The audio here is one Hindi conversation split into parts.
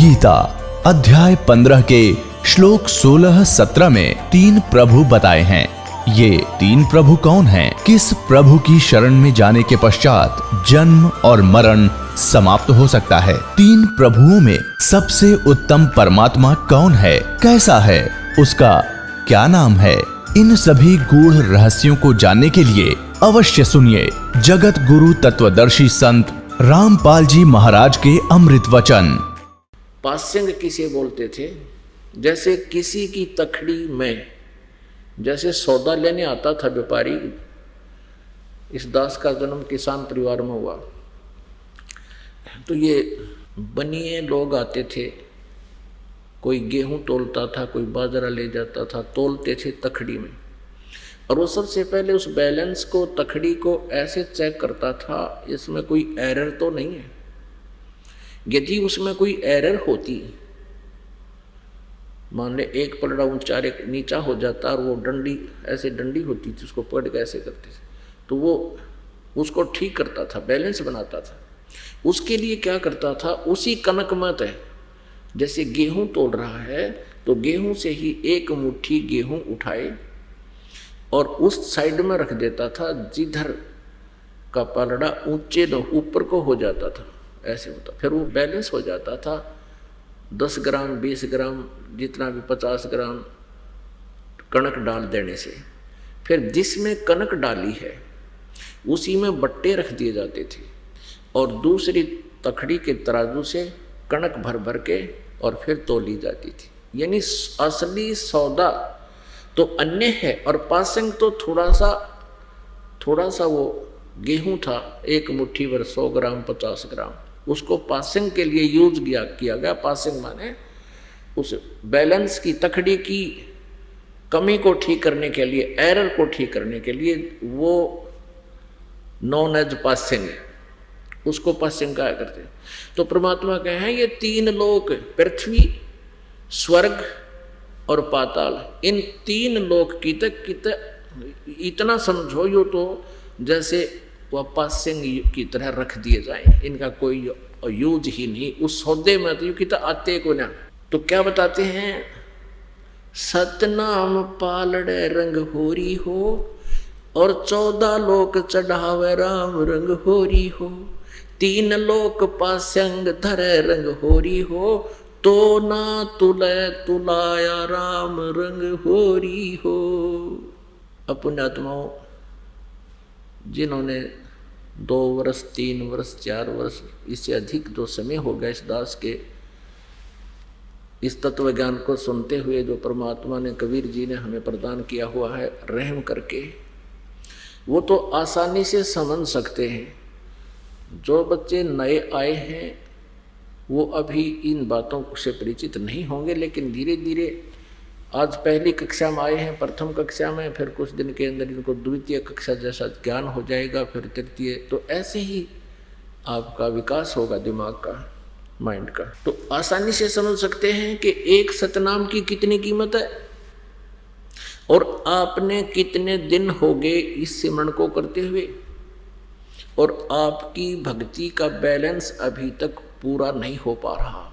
गीता अध्याय 15 के श्लोक 16-17 में 3 प्रभु बताए हैं। ये 3 प्रभु कौन हैं? किस प्रभु की शरण में जाने के पश्चात जन्म और मरण समाप्त हो सकता है? 3 प्रभुओं में सबसे उत्तम परमात्मा कौन है? कैसा है? उसका क्या नाम है? इन सभी गूढ़ रहस्यों को जानने के लिए अवश्य सुनिए जगत गुरु तत्वदर्शी संत रामपाल जी महाराज के अमृत वचन। पास्यंग किसे बोलते थे? जैसे किसी की तखड़ी में जैसे सौदा लेने आता था व्यापारी। इस दास का जन्म किसान परिवार में हुआ, तो ये बनिए लोग आते थे। कोई गेहूं तोलता था, कोई बाजरा ले जाता था, तोलते थे तखड़ी में। और वो सबसे पहले उस बैलेंस को, तखड़ी को ऐसे चेक करता था इसमें कोई एरर तो नहीं है। यदि उसमें कोई एरर होती, मान ले एक पलड़ा ऊंचा एक नीचा हो जाता और वो डंडी ऐसे डंडी होती थी, उसको पकड़ के ऐसे करते थे, तो वो उसको ठीक करता था, बैलेंस बनाता था। उसके लिए क्या करता था, उसी कनक मत है, जैसे गेहूं तोड़ रहा है तो गेहूं से ही एक मुट्ठी गेहूं उठाए और उस साइड में रख देता था जिधर का पलड़ा ऊंचे ऊपर को हो जाता था, ऐसे होता। फिर वो बैलेंस हो जाता था। 10 ग्राम 20 ग्राम जितना भी 50 ग्राम कणक डाल देने से फिर जिसमें कणक डाली है उसी में बट्टे रख दिए जाते थे और दूसरी तखड़ी के तराजू से कणक भर भर के और फिर तोली जाती थी। यानी असली सौदा तो अन्य है और पासंग तो थोड़ा सा वो गेहूं था, एक मुट्ठी भर 100 ग्राम 50 ग्राम, उसको पासिंग के लिए यूज किया गया। पासिंग माने उस बैलेंस की, तखड़ी की कमी को ठीक करने के लिए, एरर को ठीक करने के लिए वो नॉन एज पासिंग, उसको पासिंग कहा करते हैं। तो परमात्मा कहे हैं ये 3 लोक, पृथ्वी, स्वर्ग और पाताल, इन 3 लोक की तक इतना समझो यो तो जैसे वह पासिंग की तरह रख दिए जाए, इनका कोई यूज ही नहीं। उस सौदे में तो कि आते को ना। तो क्या बताते हैं, सतनाम पालड़े रंग होरी हो और 14 लोक चढ़ावे राम रंग होरी हो, 3 लोक पास्यंग धरे रंग होरी हो, तो ना तुले तुलाया राम रंग होरी हो। पुण्यात्माओं, जिन्होंने 2 वर्ष 3 वर्ष 4 वर्ष इससे अधिक जो समय हो गया इस दास के इस तत्व ज्ञान को सुनते हुए, जो परमात्मा ने, कबीर जी ने हमें प्रदान किया हुआ है रहम करके, वो तो आसानी से समझ सकते हैं। जो बच्चे नए आए हैं वो अभी इन बातों से परिचित नहीं होंगे, लेकिन धीरे धीरे आज पहली कक्षा में आए हैं, प्रथम कक्षा में, फिर कुछ दिन के अंदर इनको द्वितीय कक्षा जैसा ज्ञान हो जाएगा, फिर तृतीय, तो ऐसे ही आपका विकास होगा दिमाग का, माइंड का। तो आसानी से समझ सकते हैं कि एक सतनाम की कितनी कीमत है और आपने कितने दिन हो गए इस सिमरन को करते हुए, और आपकी भक्ति का बैलेंस अभी तक पूरा नहीं हो पा रहा।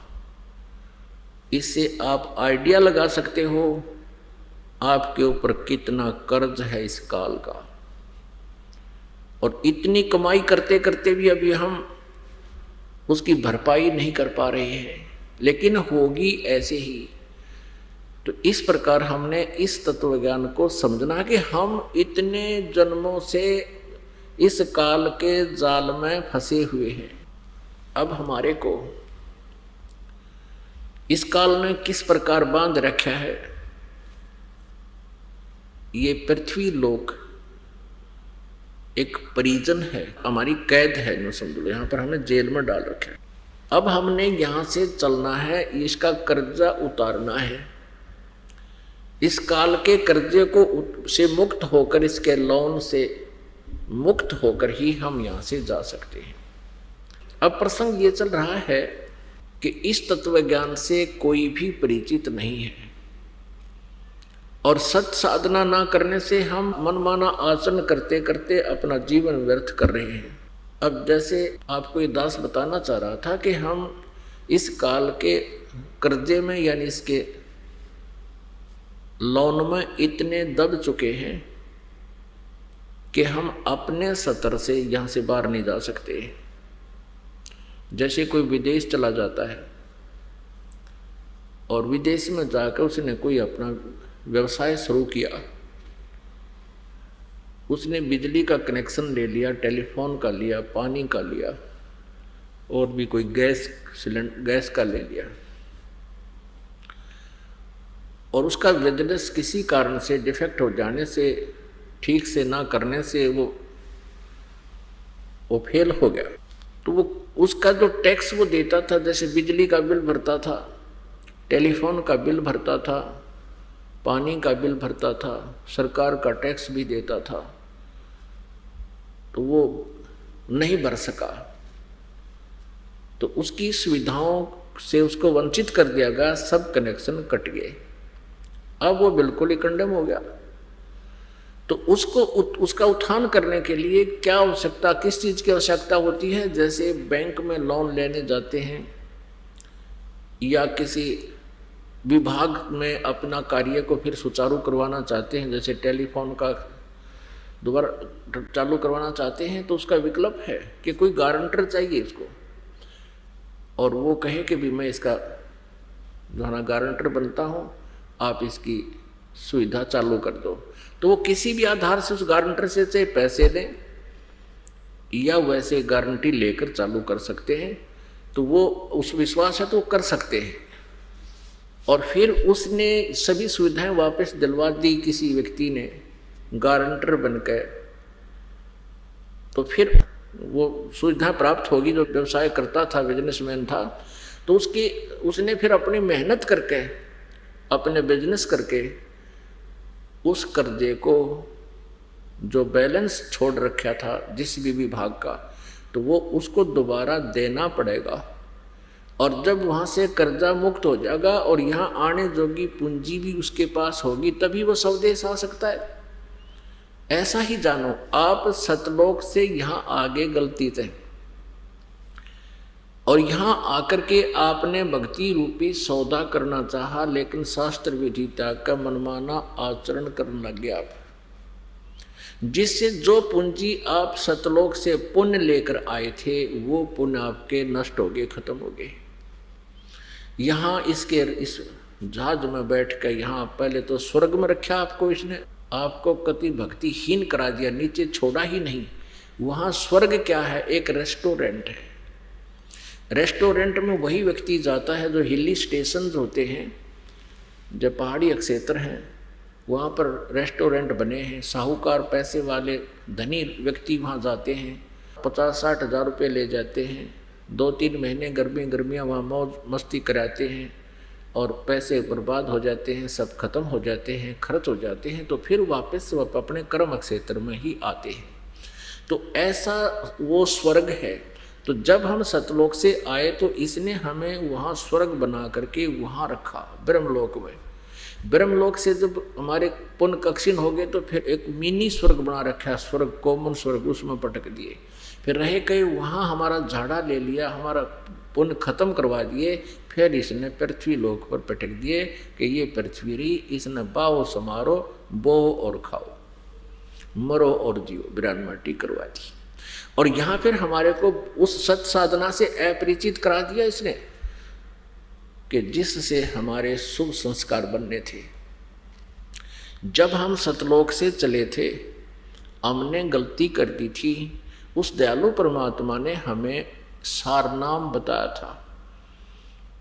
इससे आप आइडिया लगा सकते हो आपके ऊपर कितना कर्ज है इस काल का, और इतनी कमाई करते करते भी अभी हम उसकी भरपाई नहीं कर पा रहे हैं, लेकिन होगी ऐसे ही। तो इस प्रकार हमने इस तत्व ज्ञान को समझना कि हम इतने जन्मों से इस काल के जाल में फंसे हुए हैं। अब हमारे को इस काल ने किस प्रकार बांध रखा है। ये पृथ्वी लोक एक परिजन है, हमारी कैद है, न समझ लो, यहाँ पर हमें जेल में डाल रखा है। अब हमने यहाँ से चलना है, इसका कर्जा उतारना है। इस काल के कर्जे को से मुक्त होकर, इसके लोन से मुक्त होकर ही हम यहाँ से जा सकते हैं। अब प्रसंग ये चल रहा है कि इस तत्व ज्ञान से कोई भी परिचित नहीं है और सत साधना ना करने से हम मनमाना आचरण करते करते अपना जीवन व्यर्थ कर रहे हैं। अब जैसे आपको ये दास बताना चाह रहा था कि हम इस काल के कर्जे में यानी इसके लोन में इतने दब चुके हैं कि हम अपने स्तर से यहाँ से बाहर नहीं जा सकते। जैसे कोई विदेश चला जाता है और विदेश में जाकर उसने कोई अपना व्यवसाय शुरू किया, उसने बिजली का कनेक्शन ले लिया, टेलीफोन का लिया, पानी का लिया और भी कोई गैस का ले लिया, और उसका बिजनेस किसी कारण से डिफेक्ट हो जाने से, ठीक से ना करने से वो फेल हो गया, तो वो उसका जो टैक्स वो देता था, जैसे बिजली का बिल भरता था, टेलीफोन का बिल भरता था, पानी का बिल भरता था, सरकार का टैक्स भी देता था, तो वो नहीं भर सका, तो उसकी सुविधाओं से उसको वंचित कर दिया गया, सब कनेक्शन कट गए, अब वो बिल्कुल ही कंडेम हो गया। तो उसका उत्थान करने के लिए क्या आवश्यकता, किस चीज़ की आवश्यकता होती है? जैसे बैंक में लोन लेने जाते हैं या किसी विभाग में अपना कार्य को फिर सुचारू करवाना चाहते हैं, जैसे टेलीफोन का दोबारा चालू करवाना चाहते हैं, तो उसका विकल्प है कि कोई गारंटर चाहिए इसको, और वो कहे कि भी मैं इसका जो है ना गारंटर बनता हूँ, आप इसकी सुविधा चालू कर दो। तो वो किसी भी आधार से उस गारंटर से चाहे पैसे लें या वैसे गारंटी लेकर चालू कर सकते हैं, तो वो उस विश्वास है तो वो कर सकते हैं। और फिर उसने सभी सुविधाएं वापस दिलवा दी किसी व्यक्ति ने गारंटर बनकर, तो फिर वो सुविधा प्राप्त होगी। जो व्यवसाय करता था, बिजनेसमैन था, तो उसने फिर अपनी मेहनत करके, अपने बिजनेस करके उस कर्जे को जो बैलेंस छोड़ रखा था जिस भी विभाग का, तो वो उसको दोबारा देना पड़ेगा। और जब वहाँ से कर्जा मुक्त हो जाएगा और यहाँ आने जोगी पूंजी भी उसके पास होगी, तभी वो स्वदेश आ सकता है। ऐसा ही जानो, आप सतलोक से यहाँ आगे गलती थे और यहाँ आकर के आपने भक्ति रूपी सौदा करना चाहा, लेकिन शास्त्र विधि त्याग का मनमाना आचरण करने लगे आप, जिससे जो पूंजी आप सतलोक से पुण्य लेकर आए थे वो पुण्य आपके नष्ट हो गए, खत्म हो गए। यहाँ इस जहाज में बैठ कर यहाँ पहले तो स्वर्ग में रखा आपको, इसने आपको कति भक्तिहीन करा दिया, नीचे छोड़ा ही नहीं। वहाँ स्वर्ग क्या है? एक रेस्टोरेंट है। रेस्टोरेंट में वही व्यक्ति जाता है जो हिली स्टेशन होते हैं, जब पहाड़ी क्षेत्र हैं वहाँ पर रेस्टोरेंट बने हैं, साहूकार पैसे वाले धनी व्यक्ति वहाँ जाते हैं, 50-60 हज़ार रुपये ले जाते हैं, 2-3 महीने गर्मियाँ वहाँ मौज मस्ती कराते हैं और पैसे बर्बाद हो जाते हैं, सब खत्म हो जाते हैं, खर्च हो जाते हैं, तो फिर वापस वह अपने कर्म क्षेत्र में ही आते हैं। तो ऐसा वो स्वर्ग है। तो जब हम सतलोक से आए तो इसने हमें वहाँ स्वर्ग बना करके वहाँ रखा, ब्रह्मलोक में। ब्रह्मलोक से जब हमारे पुण्य कक्षीण हो गए तो फिर एक मिनी स्वर्ग बना रखा, स्वर्ग कॉमन स्वर्ग, उसमें पटक दिए। फिर रहे कहीं वहाँ हमारा झाड़ा ले लिया, हमारा पुण्य खत्म करवा दिए, फिर इसने पृथ्वी लोक पर पटक दिए कि ये पृथ्वी रही, इसने बाओ समारो, बो और खाओ, मरो और जियो, बिरान माटी करवा दी। और यहाँ फिर हमारे को उस सत साधना से अपरिचित करा दिया इसने कि जिससे हमारे शुभ संस्कार बनने थे। जब हम सतलोक से चले थे, हमने गलती कर दी थी, उस दयालु परमात्मा ने हमें सारनाम बताया था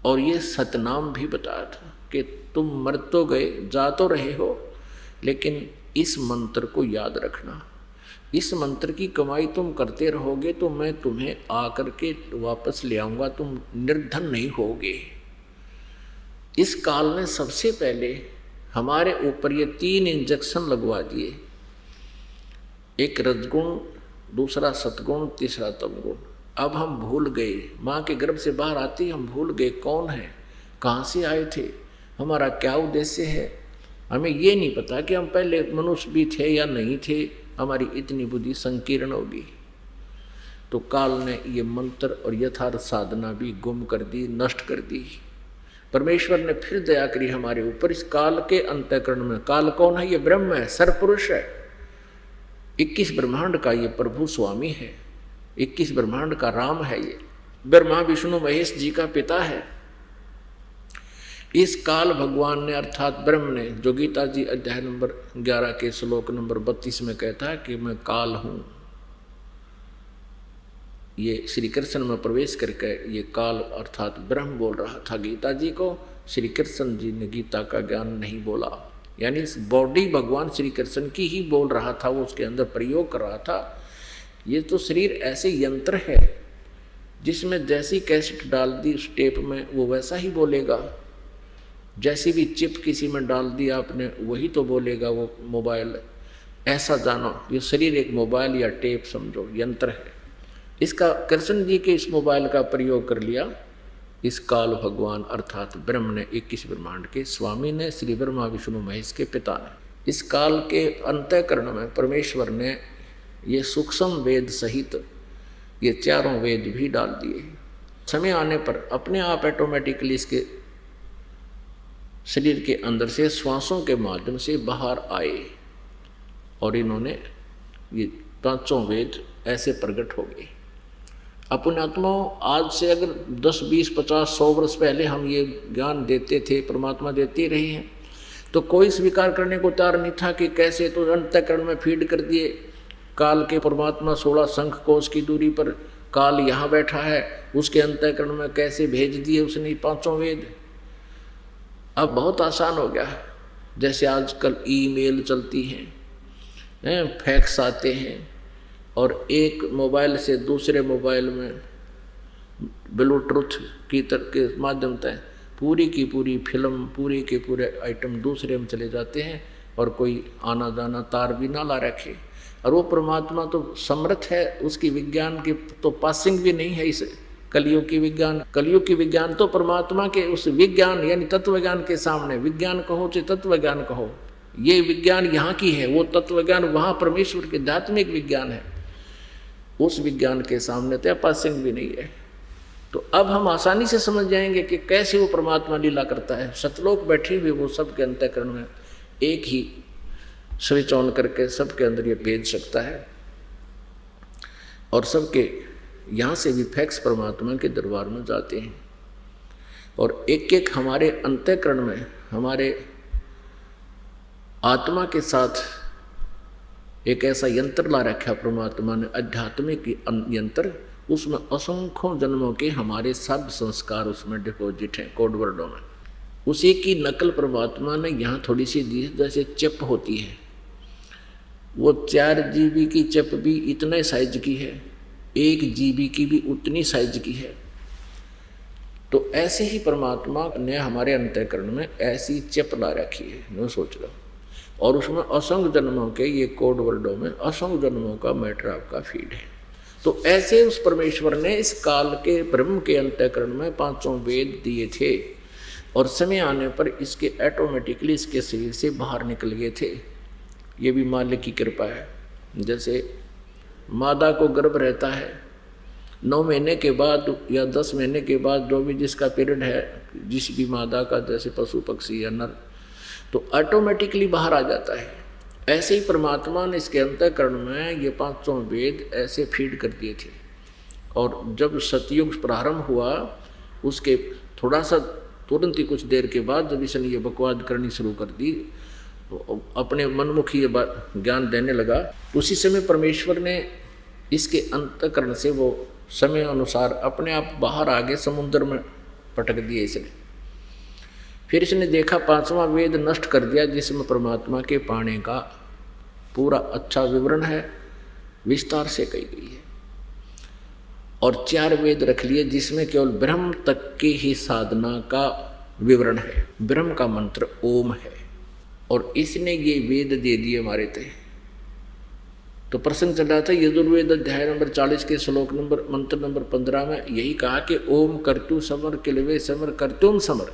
और ये सतनाम भी बताया था कि तुम मर तो गए, जा तो रहे हो, लेकिन इस मंत्र को याद रखना। इस मंत्र की कमाई तुम करते रहोगे तो मैं तुम्हें आकर के वापस ले आऊँगा, तुम निर्धन नहीं होगे। इस काल ने सबसे पहले हमारे ऊपर ये 3 इंजेक्शन लगवा दिए, एक रजगुण, दूसरा सतगुण, तीसरा तमगुण। अब हम भूल गए, माँ के गर्भ से बाहर आते ही हम भूल गए कौन है, कहाँ से आए थे, हमारा क्या उद्देश्य है। हमें ये नहीं पता कि हम पहले मनुष्य भी थे या नहीं थे, हमारी इतनी बुद्धि संकीर्ण होगी। तो काल ने ये मंत्र और यथार्थ साधना भी गुम कर दी, नष्ट कर दी। परमेश्वर ने फिर दया करी हमारे ऊपर इस काल के अंतःकरण में। काल कौन है? ये ब्रह्म है, सरपुरुष है, 21 ब्रह्मांड का ये प्रभु स्वामी है, 21 ब्रह्मांड का राम है, ये ब्रह्मा विष्णु महेश जी का पिता है। इस काल भगवान ने अर्थात ब्रह्म ने, जो गीता जी अध्याय नंबर 11 के श्लोक नंबर 32 में कहता है कि मैं काल हूं, ये श्री कृष्ण में प्रवेश करके ये काल अर्थात ब्रह्म बोल रहा था गीता जी को। श्री कृष्ण जी ने गीता का ज्ञान नहीं बोला, यानी इस बॉडी भगवान श्री कृष्ण की ही बोल रहा था, वो उसके अंदर प्रयोग कर रहा था। ये तो शरीर ऐसे यंत्र है जिसमें जैसी कैसेट डाल दी उस टेप में वो वैसा ही बोलेगा, जैसी भी चिप किसी में डाल दी आपने वही तो बोलेगा वो मोबाइल। ऐसा जानो ये शरीर एक मोबाइल या टेप समझो, यंत्र है। इसका कृष्ण जी के इस मोबाइल का प्रयोग कर लिया इस काल भगवान अर्थात ब्रह्म ने, 21 ब्रह्मांड के स्वामी ने, श्री ब्रह्मा विष्णु महेश के पिता ने। इस काल के अंतःकरण में परमेश्वर ने ये सूक्ष्म वेद सहित ये चारों वेद भी डाल दिए। समय आने पर अपने आप ऑटोमेटिकली इसके शरीर के अंदर से श्वासों के माध्यम से बाहर आए और इन्होंने ये पांचों वेद ऐसे प्रकट हो गए। अपने आत्माओं, आज से अगर 10, 20, 50, 100 वर्ष पहले हम ये ज्ञान देते थे, परमात्मा देते रहे हैं, तो कोई स्वीकार करने को तैयार नहीं था कि कैसे तो अंतःकरण में फीड कर दिए काल के परमात्मा 16 शंख कोश की दूरी पर काल यहाँ बैठा है, उसके अंतःकरण में कैसे भेज दिए उसने पांचों वेद। अब बहुत आसान हो गया है, जैसे आजकल ईमेल चलती हैं, फैक्स आते हैं और एक मोबाइल से दूसरे मोबाइल में ब्लूटूथ के माध्यम से पूरी की पूरी फिल्म, पूरे के पूरे आइटम दूसरे में चले जाते हैं और कोई आना जाना तार भी ना ला रखे। और वो परमात्मा तो समर्थ है, उसकी विज्ञान की तो पासिंग भी नहीं है इस कलयुग की विज्ञान। कलयुग की विज्ञान तो परमात्मा के उस विज्ञान यानी तत्व ज्ञान के सामने, विज्ञान कहो चाहे तत्व ज्ञान कहो, ये विज्ञान यहाँ की है, वो तत्व ज्ञान वहाँ परमेश्वर के आध्यात्मिक विज्ञान है, उस विज्ञान के सामने तो पासिंग भी नहीं है। तो अब हम आसानी से समझ जाएंगे कि कैसे वो परमात्मा लीला करता है। सतलोक बैठे हुए वो सबके अंतःकरण में एक ही स्विच ऑन करके सबके अंदर ये भेज सकता है और सबके यहाँ से भी फैक्स परमात्मा के दरबार में जाते हैं और एक एक हमारे अंतःकरण में हमारे आत्मा के साथ एक ऐसा यंत्र ला रखा परमात्मा ने, आध्यात्मिक यंत्र। उसमें असंख्यों जन्मों के हमारे सब संस्कार उसमें डिपॉजिट हैं कोड वर्डों में। उसी की नकल परमात्मा ने यहाँ थोड़ी सी दी, जैसे चिप होती है, वो 4 GB की चिप भी इतने साइज की है, 1 GB की भी उतनी साइज की है। तो ऐसे ही परमात्मा ने हमारे अंतःकरण में ऐसी चिप ला रखी है, मैं सोच रहा हूँ, और उसमें असंख्य जन्मों के ये कोड वर्डों में असंख्य जन्मों का मैटर आपका फीड है। तो ऐसे उस परमेश्वर ने इस काल के ब्रह्म के अंतःकरण में पांचों वेद दिए थे और समय आने पर इसके ऑटोमेटिकली इसके शरीर से बाहर निकल गए थे। ये भी मालिक की कृपा है। जैसे मादा को गर्भ रहता है, 9 महीने के बाद या 10 महीने के बाद जो भी जिसका पीरियड है, जिस भी मादा का, जैसे पशु पक्षी या नर, तो ऑटोमेटिकली बाहर आ जाता है। ऐसे ही परमात्मा ने इसके अंतःकरण में ये पांचों वेद ऐसे फीड कर दिए थे। और जब सतयुग प्रारंभ हुआ उसके थोड़ा सा तुरंत ही कुछ देर के बाद जब इसने ये बकवाद करनी शुरू कर दी, अपने मनमुखी ये बात ज्ञान देने लगा, उसी समय परमेश्वर ने इसके अंतःकरण से वो समय अनुसार अपने आप बाहर आगे समुद्र में पटक दिए इसने। फिर इसने देखा 5वां वेद नष्ट कर दिया जिसमें परमात्मा के पाने का पूरा अच्छा विवरण है, विस्तार से कही गई है, और 4 वेद रख लिए जिसमें केवल ब्रह्म तक की ही साधना का विवरण है। ब्रह्म का मंत्र ओम है और इसने ये वेद दे दिए हमारे थे। तो प्रसंग चल रहा था यजुर्वेद अध्याय नंबर 40 के श्लोक नंबर मंत्र नंबर 15 में यही कहा कि ओम कर्तु समर किलवे समर कर्तुम समर।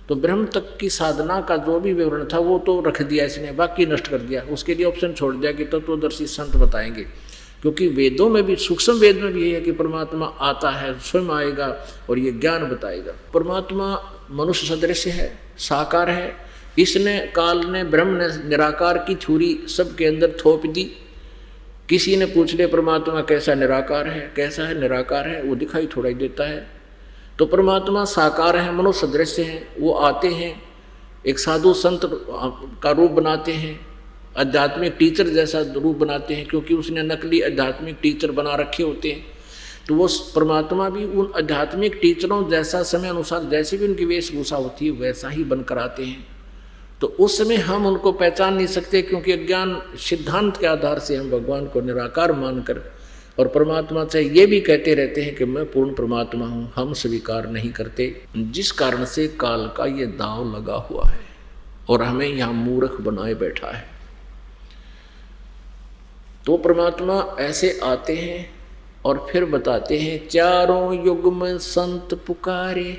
तो ब्रह्म तक की साधना का जो भी विवरण था वो तो रख दिया इसने, बाकी नष्ट कर दिया। उसके लिए ऑप्शन छोड़ दिया कि तत्वदर्शी संत बताएंगे क्योंकि वेदों में भी, सूक्ष्म वेद में भी यही है कि परमात्मा आता है, स्वयं आएगा और ये ज्ञान बताएगा। परमात्मा मनुष्य सदृश है, साकार है। इसने, काल ने, ब्रह्म ने निराकार की थ्योरी सबके अंदर थोप दी। किसी ने पूछ लिया परमात्मा कैसा निराकार है, कैसा है निराकार है, वो दिखाई थोड़ा ही देता है। तो परमात्मा साकार है, मनुष्य सदृश हैं, वो आते हैं, एक साधु संत का रूप बनाते हैं, आध्यात्मिक टीचर जैसा रूप बनाते हैं, क्योंकि उसने नकली आध्यात्मिक टीचर बना रखे होते हैं। तो वो परमात्मा भी उन आध्यात्मिक टीचरों जैसा समय अनुसार जैसी भी उनकी वेशभूषा होती है वैसा ही बनकर आते हैं। तो उस समय हम उनको पहचान नहीं सकते, क्योंकि अज्ञान सिद्धांत के आधार से हम भगवान को निराकार मानकर और परमात्मा से ये भी कहते रहते हैं कि मैं पूर्ण परमात्मा हूँ, हम स्वीकार नहीं करते। जिस कारण से काल का ये दाव लगा हुआ है और हमें यहाँ मूर्ख बनाए बैठा है। तो परमात्मा ऐसे आते हैं और फिर बताते हैं, चारों युग में संत पुकारे,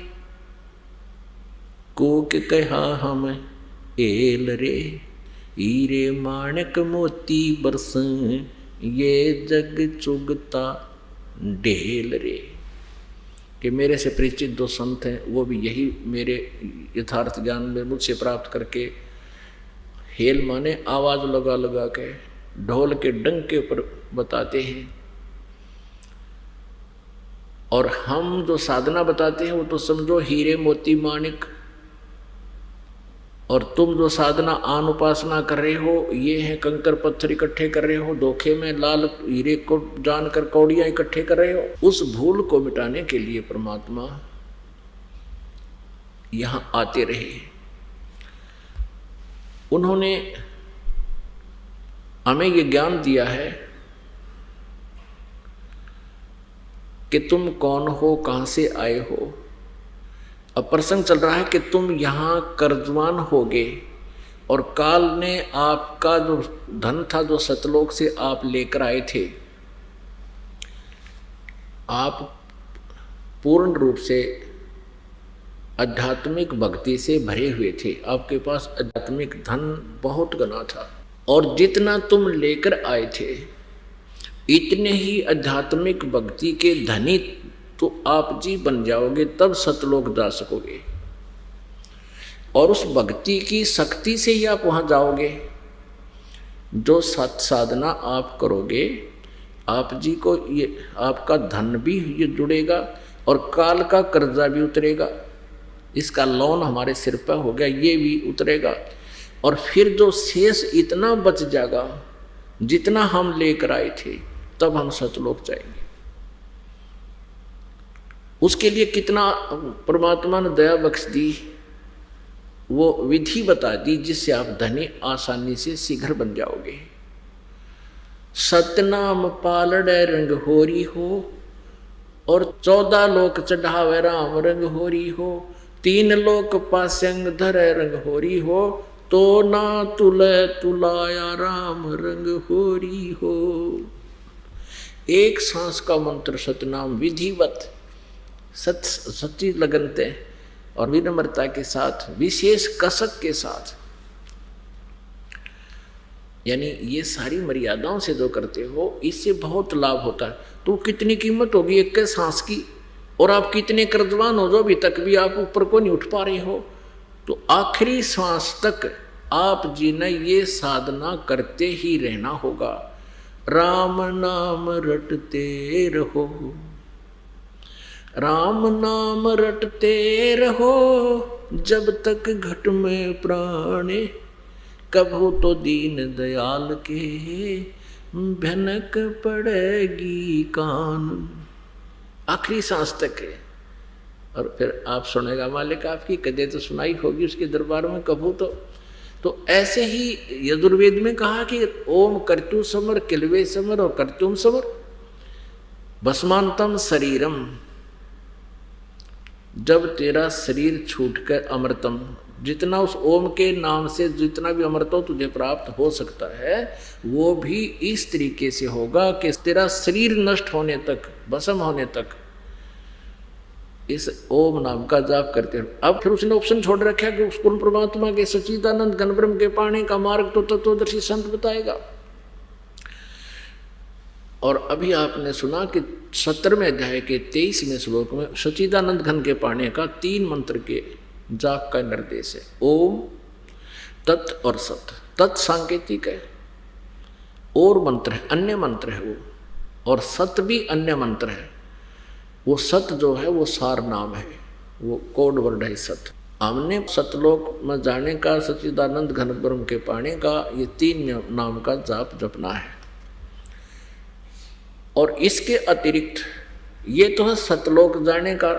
कोक कहा हम एल रे, हीरे माणक मोती बरसें, ये जग चुगता ढेल रे। कि मेरे से परिचित दो संत हैं, वो भी यही मेरे यथार्थ ज्ञान में मुझसे प्राप्त करके, हेल माने आवाज़ लगा लगा के, ढोल के डंक के ऊपर बताते हैं। और हम जो साधना बताते हैं वो तो समझो हीरे मोती माणिक, और तुम जो साधना आन उपासना कर रहे हो ये है कंकर पत्थर इकट्ठे कर रहे हो, धोखे में लाल हीरे को जानकर कौड़ियां इकट्ठे कर रहे हो। उस भूल को मिटाने के लिए परमात्मा यहां आते रहे। उन्होंने हमें ये ज्ञान दिया है कि तुम कौन हो, कहां से आए हो। अब प्रसंग चल रहा है कि तुम यहाँ कर्जवान होगे और काल ने आपका जो धन था जो सतलोक से आप लेकर आए थे, आप पूर्ण रूप से आध्यात्मिक भक्ति से भरे हुए थे, आपके पास आध्यात्मिक धन बहुत घना था, और जितना तुम लेकर आए थे इतने ही आध्यात्मिक भक्ति के धनी तो आप जी बन जाओगे, तब सतलोक जा सकोगे। और उस भक्ति की शक्ति से ही आप वहां जाओगे। जो सत साधना आप करोगे, आप जी को ये आपका धन भी ये जुड़ेगा और काल का कर्जा भी उतरेगा। इसका लोन हमारे सिर पर हो गया, ये भी उतरेगा। और फिर जो शेष इतना बच जाएगा जितना हम लेकर आए थे, तब हम सतलोक जाएंगे। उसके लिए कितना परमात्मा ने दया बख्श दी, वो विधि बता दी जिससे आप धनी आसानी से शीघ्र बन जाओगे। सतनाम पालड़े रंग होरी हो, और 14 लोक चढ़ावे राम रंग होरी हो, 3 लोक पासंग धरे रंग होरी हो, तो ना तुले तुलाया राम रंग होरी हो। एक सांस का मंत्र सतनाम विधिवत सच्ची लगनते और विनम्रता के साथ, विशेष कसक के साथ, यानी ये सारी मर्यादाओं से जो करते हो इससे बहुत लाभ होता है। तो कितनी कीमत होगी एक के सांस की, और आप कितने कर्जवान हो जो अभी तक भी आप ऊपर को नहीं उठ पा रहे हो। तो आखिरी सांस तक आप जी ने ये साधना करते ही रहना होगा। राम नाम रटते रहो, राम नाम रटते रहो, जब तक घट में प्राणे, कभू तो दीन दयाल के भनक पड़ेगी कान। आखिरी सांस तक है। और फिर आप सुनेगा मालिक आपकी कदे तो सुनाई होगी उसके दरबार में कभू तो ऐसे ही यजुर्वेद में कहा कि ओम कर्तु समर किलवे समर और कर्तुम समर भस्मांतम शरीरम। जब तेरा शरीर छूटकर अमृतम, जितना उस ओम के नाम से जितना भी अमृतो तुझे प्राप्त हो सकता है वो भी इस तरीके से होगा कि तेरा शरीर नष्ट होने तक, भस्म होने तक इस ओम नाम का जाप करते हैं। अब फिर उसने ऑप्शन छोड़ रखा कि उस पूर्ण परमात्मा के सच्चिदानंद घनब्रह्म के पाने का मार्ग तो तत्वदर्शी संत बताएगा। और अभी आपने सुना कि 17वें अध्याय के 23वें श्लोक में सच्चिदानंद घन के पाने का 3 मंत्र के जाप का निर्देश है। ओम, तत् और सत। तत् सांकेतिक है, और मंत्र है, अन्य मंत्र है वो, और सत भी अन्य मंत्र है। वो सत जो है वो सार नाम है, वो कोड वर्ड है सत। हमने सतलोक में जाने का, सच्चिदानंद घन ब्रह्म के पाने का, ये 3 नाम का जाप जपना है। और इसके अतिरिक्त ये तो है सतलोक जाने का।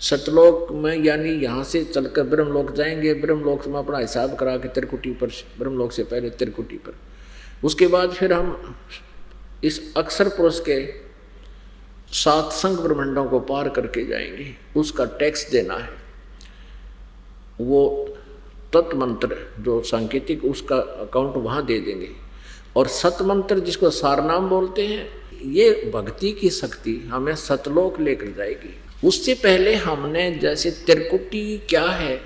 सतलोक में यानी यहाँ से चलकर ब्रह्मलोक जाएंगे, ब्रह्मलोक में अपना हिसाब करा के त्रिकुटी पर, ब्रह्मलोक से पहले त्रिकुटी पर, उसके बाद फिर हम इस अक्षर पुरुष के 7 संग ब्रह्मांडों को पार करके जाएंगे, उसका टैक्स देना है। वो तत्मंत्र जो सांकेतिक, उसका अकाउंट वहाँ दे देंगे। और सतमंत्र जिसको सारनाम बोलते हैं, ये भक्ति की शक्ति हमें सतलोक लेकर जाएगी। उससे पहले हमने जैसे त्रिकुटी क्या है,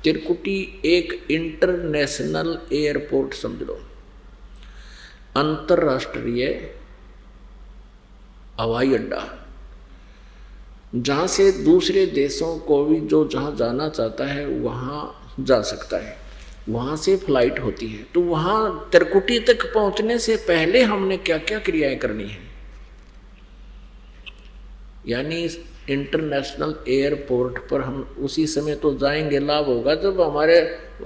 त्रिकुटी एक इंटरनेशनल एयरपोर्ट समझ लो, अंतर्राष्ट्रीय हवाई अड्डा, जहाँ से दूसरे देशों को भी जो जहाँ जाना चाहता है वहाँ जा सकता है, वहाँ से फ्लाइट होती है। तो वहाँ त्रिकुटी तक पहुँचने से पहले हमने क्या क्या क्रियाएं करनी है, यानी इंटरनेशनल एयरपोर्ट पर हम उसी समय तो जाएंगे, लाभ होगा जब हमारे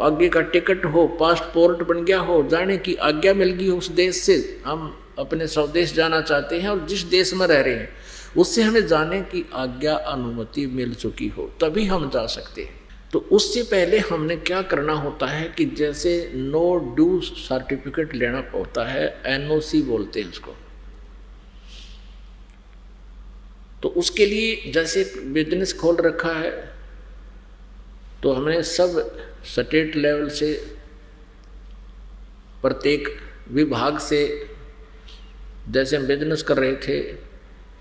आगे का टिकट हो, पासपोर्ट बन गया हो, जाने की आज्ञा मिल गई उस देश से, हम अपने स्वदेश जाना चाहते हैं और जिस देश में रह रहे हैं उससे हमें जाने की आज्ञा, अनुमति मिल चुकी हो, तभी हम जा सकते हैं। तो उससे पहले हमने क्या करना होता है कि जैसे नो ड्यू सर्टिफिकेट लेना होता है, NOC बोलते हैं उसको। तो उसके लिए जैसे बिजनेस खोल रखा है तो हमें सब स्टेट लेवल से, प्रत्येक विभाग से, जैसे हम बिजनेस कर रहे थे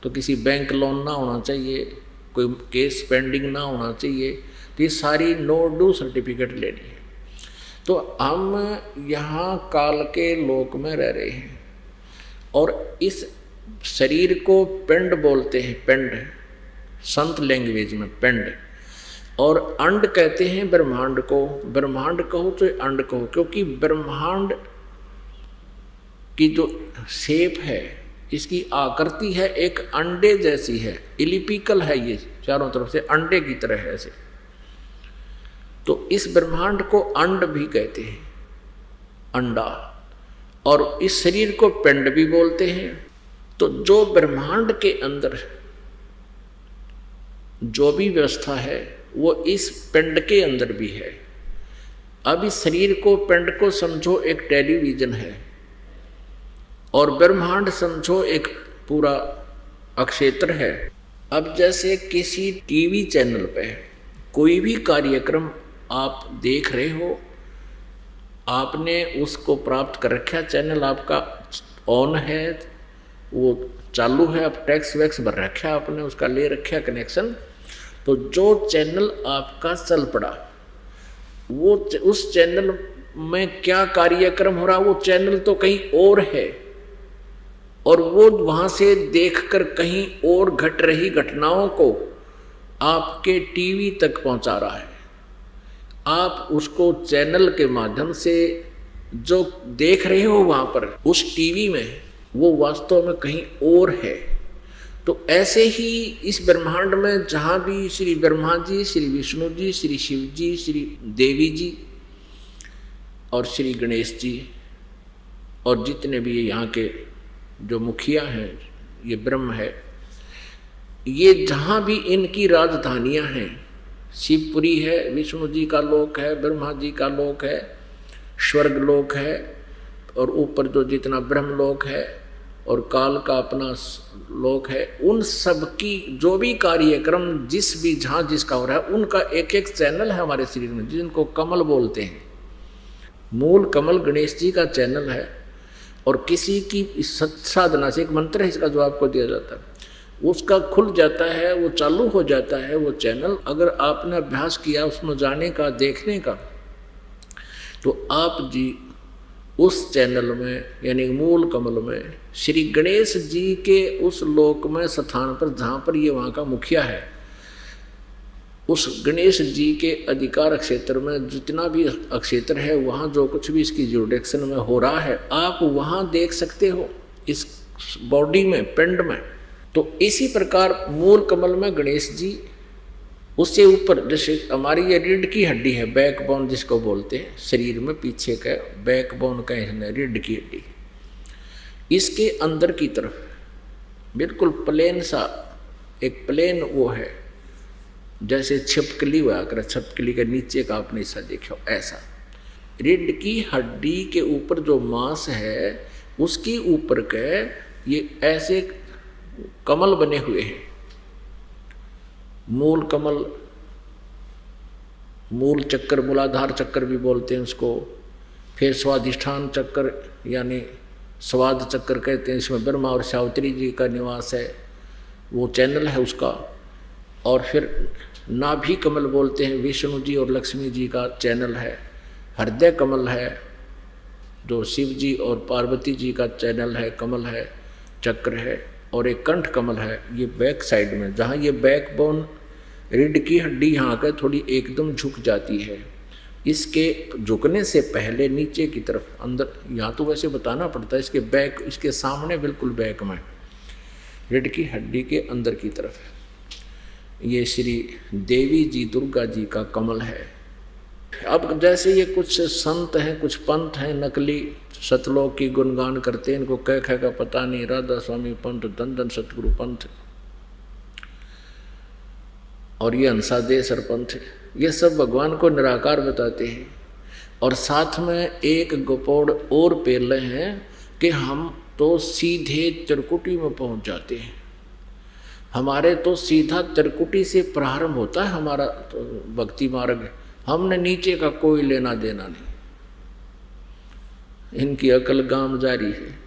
तो किसी बैंक लोन ना होना चाहिए, कोई केस पेंडिंग ना होना चाहिए, तो ये सारी नो ड्यू सर्टिफिकेट लेनी है। तो हम यहाँ काल के लोक में रह रहे हैं और इस शरीर को पिंड बोलते हैं, पिंड संत लैंग्वेज में पिंड, और अंड कहते हैं ब्रह्मांड को। ब्रह्मांड कहो तो अंड कहो, क्योंकि ब्रह्मांड की जो शेप है, इसकी आकृति है एक अंडे जैसी है, इलिपिकल है, ये चारों तरफ से अंडे की तरह है ऐसे। तो इस ब्रह्मांड को अंड भी कहते हैं, अंडा, और इस शरीर को पिंड भी बोलते हैं। तो जो ब्रह्मांड के अंदर जो भी व्यवस्था है वो इस पिंड के अंदर भी है। अब इस शरीर को, पिंड को समझो एक टेलीविजन है और ब्रह्मांड समझो एक पूरा अक्षेत्र है। अब जैसे किसी टीवी चैनल पे कोई भी कार्यक्रम आप देख रहे हो, आपने उसको प्राप्त कर रखा, चैनल आपका ऑन है, वो चालू है, अब टैक्स वैक्स भर रखा आपने, उसका ले रखा कनेक्शन। तो जो चैनल आपका चल पड़ा, वो उस चैनल में क्या कार्यक्रम हो रहा, वो चैनल तो कहीं और है और वो वहाँ से देखकर कहीं और घट रही घटनाओं को आपके टीवी तक पहुँचा रहा है। आप उसको चैनल के माध्यम से जो देख रहे हो वहाँ पर उस टीवी में, वो वास्तव में कहीं और है। तो ऐसे ही इस ब्रह्मांड में जहाँ भी श्री ब्रह्मा जी, श्री विष्णु जी, श्री शिव जी, श्री देवी जी और श्री गणेश जी और जितने भी यहाँ के जो मुखिया हैं, ये ब्रह्म है, ये जहाँ भी इनकी राजधानियाँ हैं, शिवपुरी है, विष्णु जी का लोक है, ब्रह्मा जी का लोक है, स्वर्ग लोक है, और ऊपर जो जितना ब्रह्म लोक है और काल का अपना लोक है, उन सब की जो भी कार्यक्रम जिस भी जहाँ जिसका हो रहा है, उनका एक एक चैनल है हमारे शरीर में, जिनको कमल बोलते हैं। मूल कमल गणेश जी का चैनल है, और किसी की साधना से एक मंत्र है इसका जो आपको दिया जाता है, उसका खुल जाता है, वो चालू हो जाता है वो चैनल। अगर आपने अभ्यास किया उसमें जाने का, देखने का, तो आप जी उस चैनल में यानी मूल कमल में श्री गणेश जी के उस लोक में स्थान पर जहाँ पर ये वहाँ का मुखिया है, उस गणेश जी के अधिकार क्षेत्र में जितना भी क्षेत्र है वहाँ जो कुछ भी इसकी जुरिडिक्शन में हो रहा है आप वहाँ देख सकते हो इस बॉडी में, पिंड में। तो इसी प्रकार मूल कमल में गणेश जी, उससे ऊपर जैसे हमारी ये रीढ़ की हड्डी है, बैकबोन जिसको बोलते हैं, शरीर में पीछे का बैकबोन का है रीढ़ की हड्डी, इसके अंदर की तरफ बिल्कुल प्लेन सा एक प्लेन वो है, जैसे छिपकली हुआ कर, छिपकली के नीचे का आपने ऐसा देखो, ऐसा रीढ़ की हड्डी के ऊपर जो मांस है उसके ऊपर के ये ऐसे कमल बने हुए हैं। मूल कमल, मूल चक्कर, मूलाधार चक्कर भी बोलते हैं उसको। फिर स्वाधिष्ठान चक्कर यानी स्वाद चक्कर कहते हैं, इसमें ब्रह्मा और सावित्री जी का निवास है, वो चैनल है उसका। और फिर नाभि कमल बोलते हैं, विष्णु जी और लक्ष्मी जी का चैनल है। हृदय कमल है जो शिव जी और पार्वती जी का चैनल है, कमल है, चक्र है। और एक कंठ कमल है, ये बैक साइड में, जहाँ ये बैकबोन रीढ़ की हड्डी यहाँ का थोड़ी एकदम झुक जाती है, इसके झुकने से पहले नीचे की तरफ अंदर, यहाँ तो वैसे बताना पड़ता है, इसके बैक, इसके सामने बिल्कुल बैक में रीढ़ की हड्डी के अंदर की तरफ ये श्री देवी जी दुर्गा जी का कमल है। अब जैसे ये कुछ संत हैं, कुछ पंथ हैं नकली, सतलोक की गुणगान करते हैं, इनको कह का पता नहीं, राधा स्वामी पंथ, धन धन सतगुरु पंथ और ये हंसादेसर पंथ, ये सब भगवान को निराकार बताते हैं। और साथ में एक गोपोड़ और पेले हैं कि हम तो सीधे त्रिकुटी में पहुंच जाते हैं, हमारे तो सीधा त्रिकुटी से प्रारंभ होता है हमारा तो भक्ति मार्ग, हमने नीचे का कोई लेना देना नहीं। इनकी अकल गाम जारी है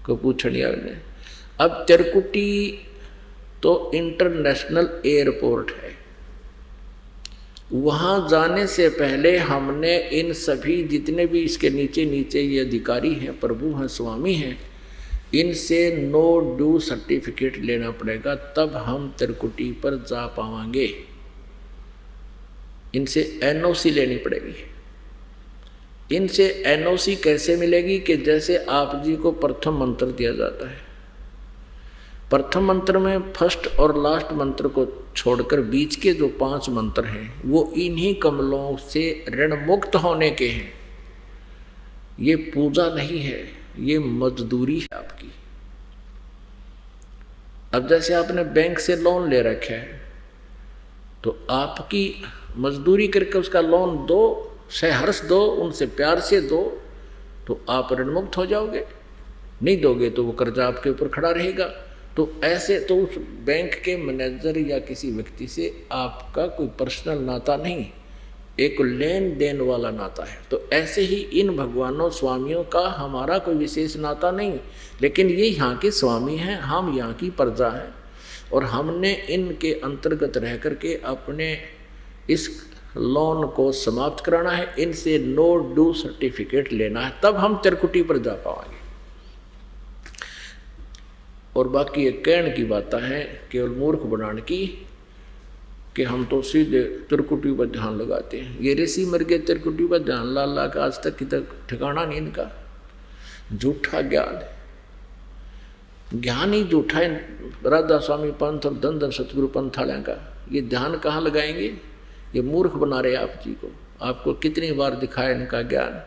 को पूछनिया ने। अब त्रिकुटी तो इंटरनेशनल एयरपोर्ट है, वहाँ जाने से पहले हमने इन सभी जितने भी इसके नीचे नीचे ये अधिकारी हैं, प्रभु हैं, स्वामी हैं, इनसे नो ड्यू सर्टिफिकेट लेना पड़ेगा, तब हम त्रिकुटी पर जा पाएंगे। इनसे एनओसी लेनी पड़ेगी। इनसे एनओसी कैसे मिलेगी कि जैसे आप जी को प्रथम मंत्र दिया जाता है, प्रथम मंत्र में फर्स्ट और लास्ट मंत्र को छोड़कर बीच के जो 5 मंत्र हैं वो इन्हीं कमलों से ऋण मुक्त होने के हैं। ये पूजा नहीं है, ये मजदूरी है आपकी। अब जैसे आपने बैंक से लोन ले रखा है तो आपकी मजदूरी करके उसका लोन दो, सहर्ष दो, उनसे प्यार से दो, तो आप ऋण मुक्त हो जाओगे। नहीं दोगे तो वो कर्जा आपके ऊपर खड़ा रहेगा। तो ऐसे तो उस बैंक के मैनेजर या किसी व्यक्ति से आपका कोई पर्सनल नाता नहीं, एक लेन देन वाला नाता है। तो ऐसे ही इन भगवानों स्वामियों का हमारा कोई विशेष नाता नहीं, लेकिन ये यहाँ के स्वामी हैं, हम यहाँ की प्रजा हैं, और हमने इनके अंतर्गत रह करके अपने इस लोन को समाप्त कराना है, इनसे नो ड्यू सर्टिफिकेट लेना है, तब हम त्रिकुटी पर जा पाएंगे। और बाकी ये कहने की बात है केवल मूर्ख बनाने की कि हम तो सीधे त्रिकुटी पर ध्यान लगाते हैं। ये ऋषि मर गए त्रिकुटी पर ध्यान ला ला के, आज तक की तक ठिकाना नहीं इनका। झूठा ज्ञान है, ज्ञान ही झूठा है। राधा स्वामी पंथ और धन धन सतगुरु पंथ वाले का ये ध्यान कहाँ लगाएंगे? ये मूर्ख बना रहे आप जी को। आपको कितनी बार दिखाया इनका ज्ञान।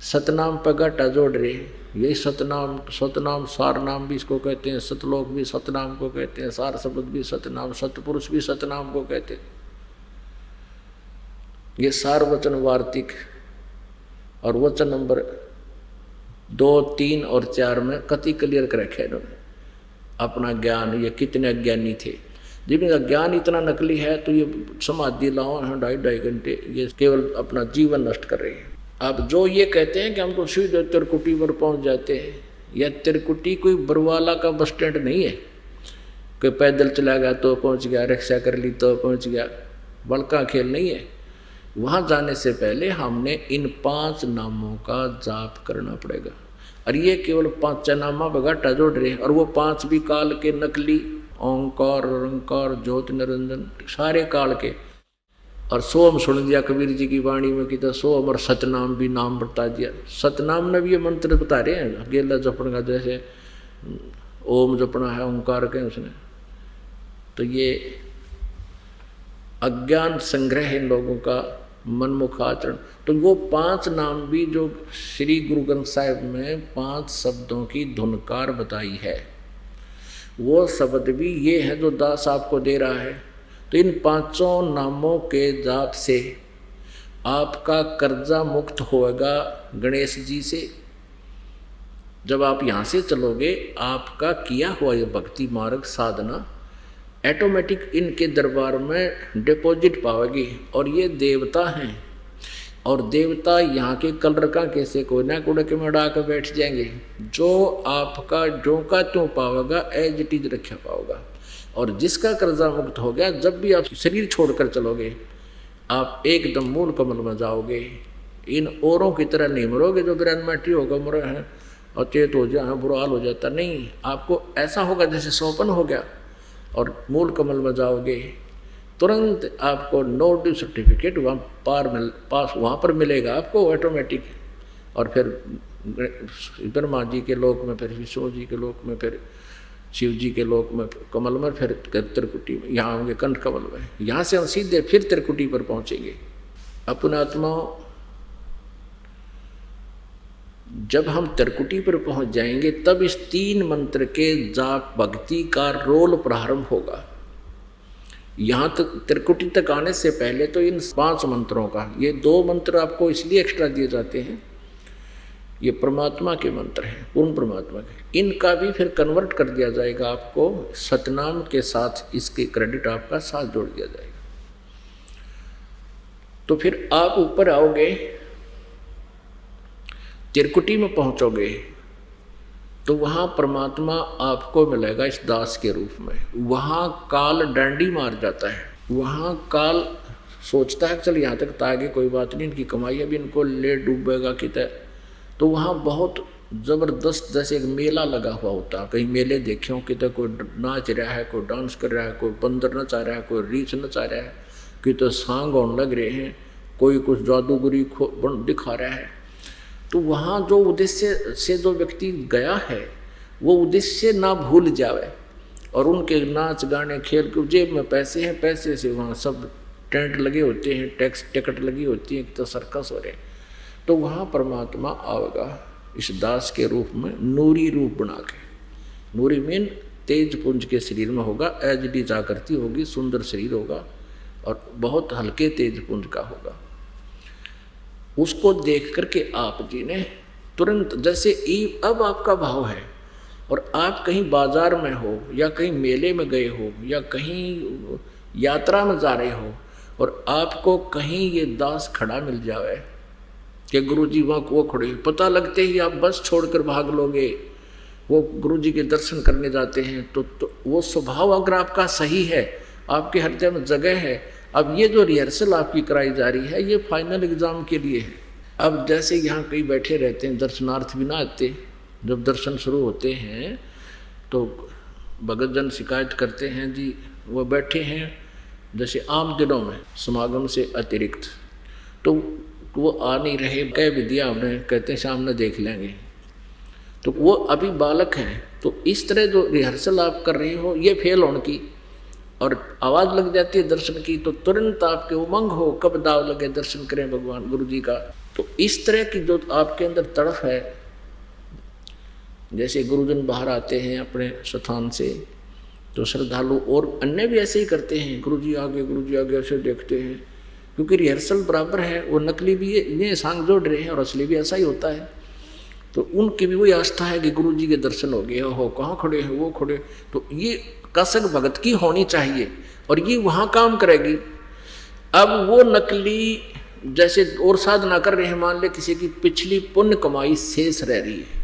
सतनाम पर घाटा जोड़ रहे, यही सतनाम, सतनाम सार नाम भी इसको कहते हैं, सतलोक भी सतनाम को कहते हैं, सार शब्द भी सतनाम, सतपुरुष भी सतनाम को कहते हैं। ये सार वचन वार्तिक और वचन नंबर 2, 3 और 4 में कति क्लियर कर रखे इन्होंने अपना ज्ञान। ये कितने अज्ञानी थे, जिनका ज्ञान इतना नकली है तो ये समाधि लाओ 2.5 घंटे, ये केवल अपना जीवन नष्ट कर रहे हैं। अब जो ये कहते हैं कि हम तो सीधे त्रिकुटी पर पहुंच जाते हैं, यह त्रिकुटी कोई बरवाला का बस स्टैंड नहीं है कि पैदल चला गया तो पहुंच गया, रिक्शा कर ली तो पहुंच गया, बड़का खेल नहीं है। वहाँ जाने से पहले हमने इन 5 नामों का जाप करना पड़ेगा। और ये केवल 5 नामा बगाटा जोड़ रहे, और वो 5 भी काल के नकली, ओंकार ओंकार ज्योति निरंजन सारे काल के। और सोम सुन दिया कबीर जी की वाणी में कि तो सोम और सतनाम भी नाम बता दिया। सतनाम में भी ये मंत्र बता रहे हैं, अकेला जपन का, जैसे ओम जपना है ओंकार के उसने। तो ये अज्ञान संग्रह है इन लोगों का, मनमुख आचरण। तो वो 5 नाम भी जो श्री गुरु ग्रंथ साहिब में 5 शब्दों की धुनकार बताई है, वो शब्द भी ये है जो दास आपको दे रहा है। तो इन 5 नामों के जाप से आपका कर्जा मुक्त होगा गणेश जी से। जब आप यहाँ से चलोगे, आपका किया हुआ ये भक्ति मार्ग साधना ऑटोमेटिक इनके दरबार में डिपॉजिट पाओगी। और ये देवता हैं, और देवता यहाँ के कलर का कैसे कोई ना कूड़े के में उड़ा कर बैठ जाएंगे। जो आपका जो का त्यों पाओगा एज इट इज रखा पाओगा। और जिसका कर्जा मुक्त हो गया, जब भी आप शरीर छोड़कर चलोगे, आप एकदम मूल कमल में जाओगे। इन औरों की तरह नहीं मरोगे जो 93 होगा मरे हैं और चेत हो जाए, बुरा हाल हो जाता। नहीं, आपको ऐसा होगा जैसे सोपन हो गया, और मूल कमल में जाओगे, तुरंत आपको नो ड्यू सर्टिफिकेट वहाँ पास वहाँ पर मिलेगा आपको ऑटोमेटिक। और फिर ब्रह्मा जी के लोक में, फिर विष्णु जी के लोक में, फिर शिव जी के लोक में कमल में, फिर त्रिकुटी में, यहाँ होंगे कंठ कमल में। यहाँ से हम सीधे फिर त्रिकुटी पर पहुँचेंगे। अपने आत्माओं, जब हम त्रिकुटी पर पहुंच जाएंगे, तब इस 3 मंत्र के जाप भक्ति का रोल प्रारंभ होगा। यहाँ तक त्रिकुटी तक आने से पहले तो इन 5 मंत्रों का, ये 2 मंत्र आपको इसलिए एक्स्ट्रा दिए जाते हैं, ये परमात्मा के मंत्र हैं, पूर्ण परमात्मा के। इनका भी फिर कन्वर्ट कर दिया जाएगा आपको सतनाम के साथ, इसके क्रेडिट आपका साथ जोड़ दिया जाएगा। तो फिर आप ऊपर आओगे, त्रिकुटी में पहुंचोगे, तो वहाँ परमात्मा आपको मिलेगा इस दास के रूप में। वहाँ काल डंडी मार जाता है, वहाँ काल सोचता है चल यहाँ तक तो आगे कोई बात नहीं, इनकी कमाई अभी इनको ले डूबेगा कितने। तो वहाँ बहुत ज़बरदस्त जैसे एक मेला लगा हुआ होता है। कहीं मेले देखे हो, कितने कोई नाच रहा है, कोई डांस कर रहा है, कोई बंदर नचा रहा है, कोई रीछ नचा रहा है, कितने सांग होने लग रहे हैं, कोई कुछ जादूगरी दिखा रहा है। तो वहाँ जो उद्देश्य से जो व्यक्ति गया है, वो उद्देश्य ना भूल जावे। और उनके नाच गाने खेल के जेब में पैसे हैं, पैसे से वहाँ सब टेंट लगे होते हैं, टैक्स टिकट लगी होती है, तो सर्कस हो रहे। तो वहाँ परमात्मा आएगा इस दास के रूप में, नूरी रूप बना के। नूरी मीन तेज पुंज के शरीर में होगा, एज डी जागृति होगी, सुंदर शरीर होगा और बहुत हल्के तेज पुंज का होगा। उसको देख करके आप जी ने तुरंत, जैसे अब आपका भाव है और आप कहीं बाजार में हो या कहीं मेले में गए हो या कहीं यात्रा में जा रहे हो और आपको कहीं ये दास खड़ा मिल जाए कि गुरुजी वहाँ वो खड़े, पता लगते ही आप बस छोड़कर भाग लोगे। वो गुरुजी के दर्शन करने जाते हैं तो वो स्वभाव अगर आपका सही है, आपके हृदय में जगह है। अब ये जो रिहर्सल आपकी कराई जा रही है, ये फाइनल एग्जाम के लिए है। अब जैसे यहाँ कई बैठे रहते हैं, दर्शनार्थ भी ना आते, जब दर्शन शुरू होते हैं तो भगत जन शिकायत करते हैं जी वो बैठे हैं जैसे आम दिनों में समागम से अतिरिक्त, तो वो आ नहीं रहे, कह भी दिया हमने, कहते हैं सामने देख लेंगे। तो वो अभी बालक हैं। तो इस तरह जो रिहर्सल आप कर रहे हो, ये फेल होने की और आवाज़ लग जाती है दर्शन की, तो तुरंत आपके उमंग हो कब दाव लगे दर्शन करें भगवान गुरु जी का। तो इस तरह की जो आपके अंदर तड़फ है, जैसे गुरुजन बाहर आते हैं अपने स्थान से तो श्रद्धालु और अन्य भी ऐसे ही करते हैं, गुरुजी आगे ऐसे देखते हैं, क्योंकि रिहर्सल बराबर है। वो नकली भी ये सांग जोड़ रहे हैं और असली भी ऐसा ही होता है। तो उनकी भी वही आस्था है कि गुरुजी के दर्शन हो गए, हो कहाँ खड़े हैं वो खड़े। तो ये कसक भगत की होनी चाहिए और ये वहाँ काम करेगी। अब वो नकली जैसे और साधना कर रहे हैं, मान ले किसी की पिछली पुण्य कमाई शेष रह रही है,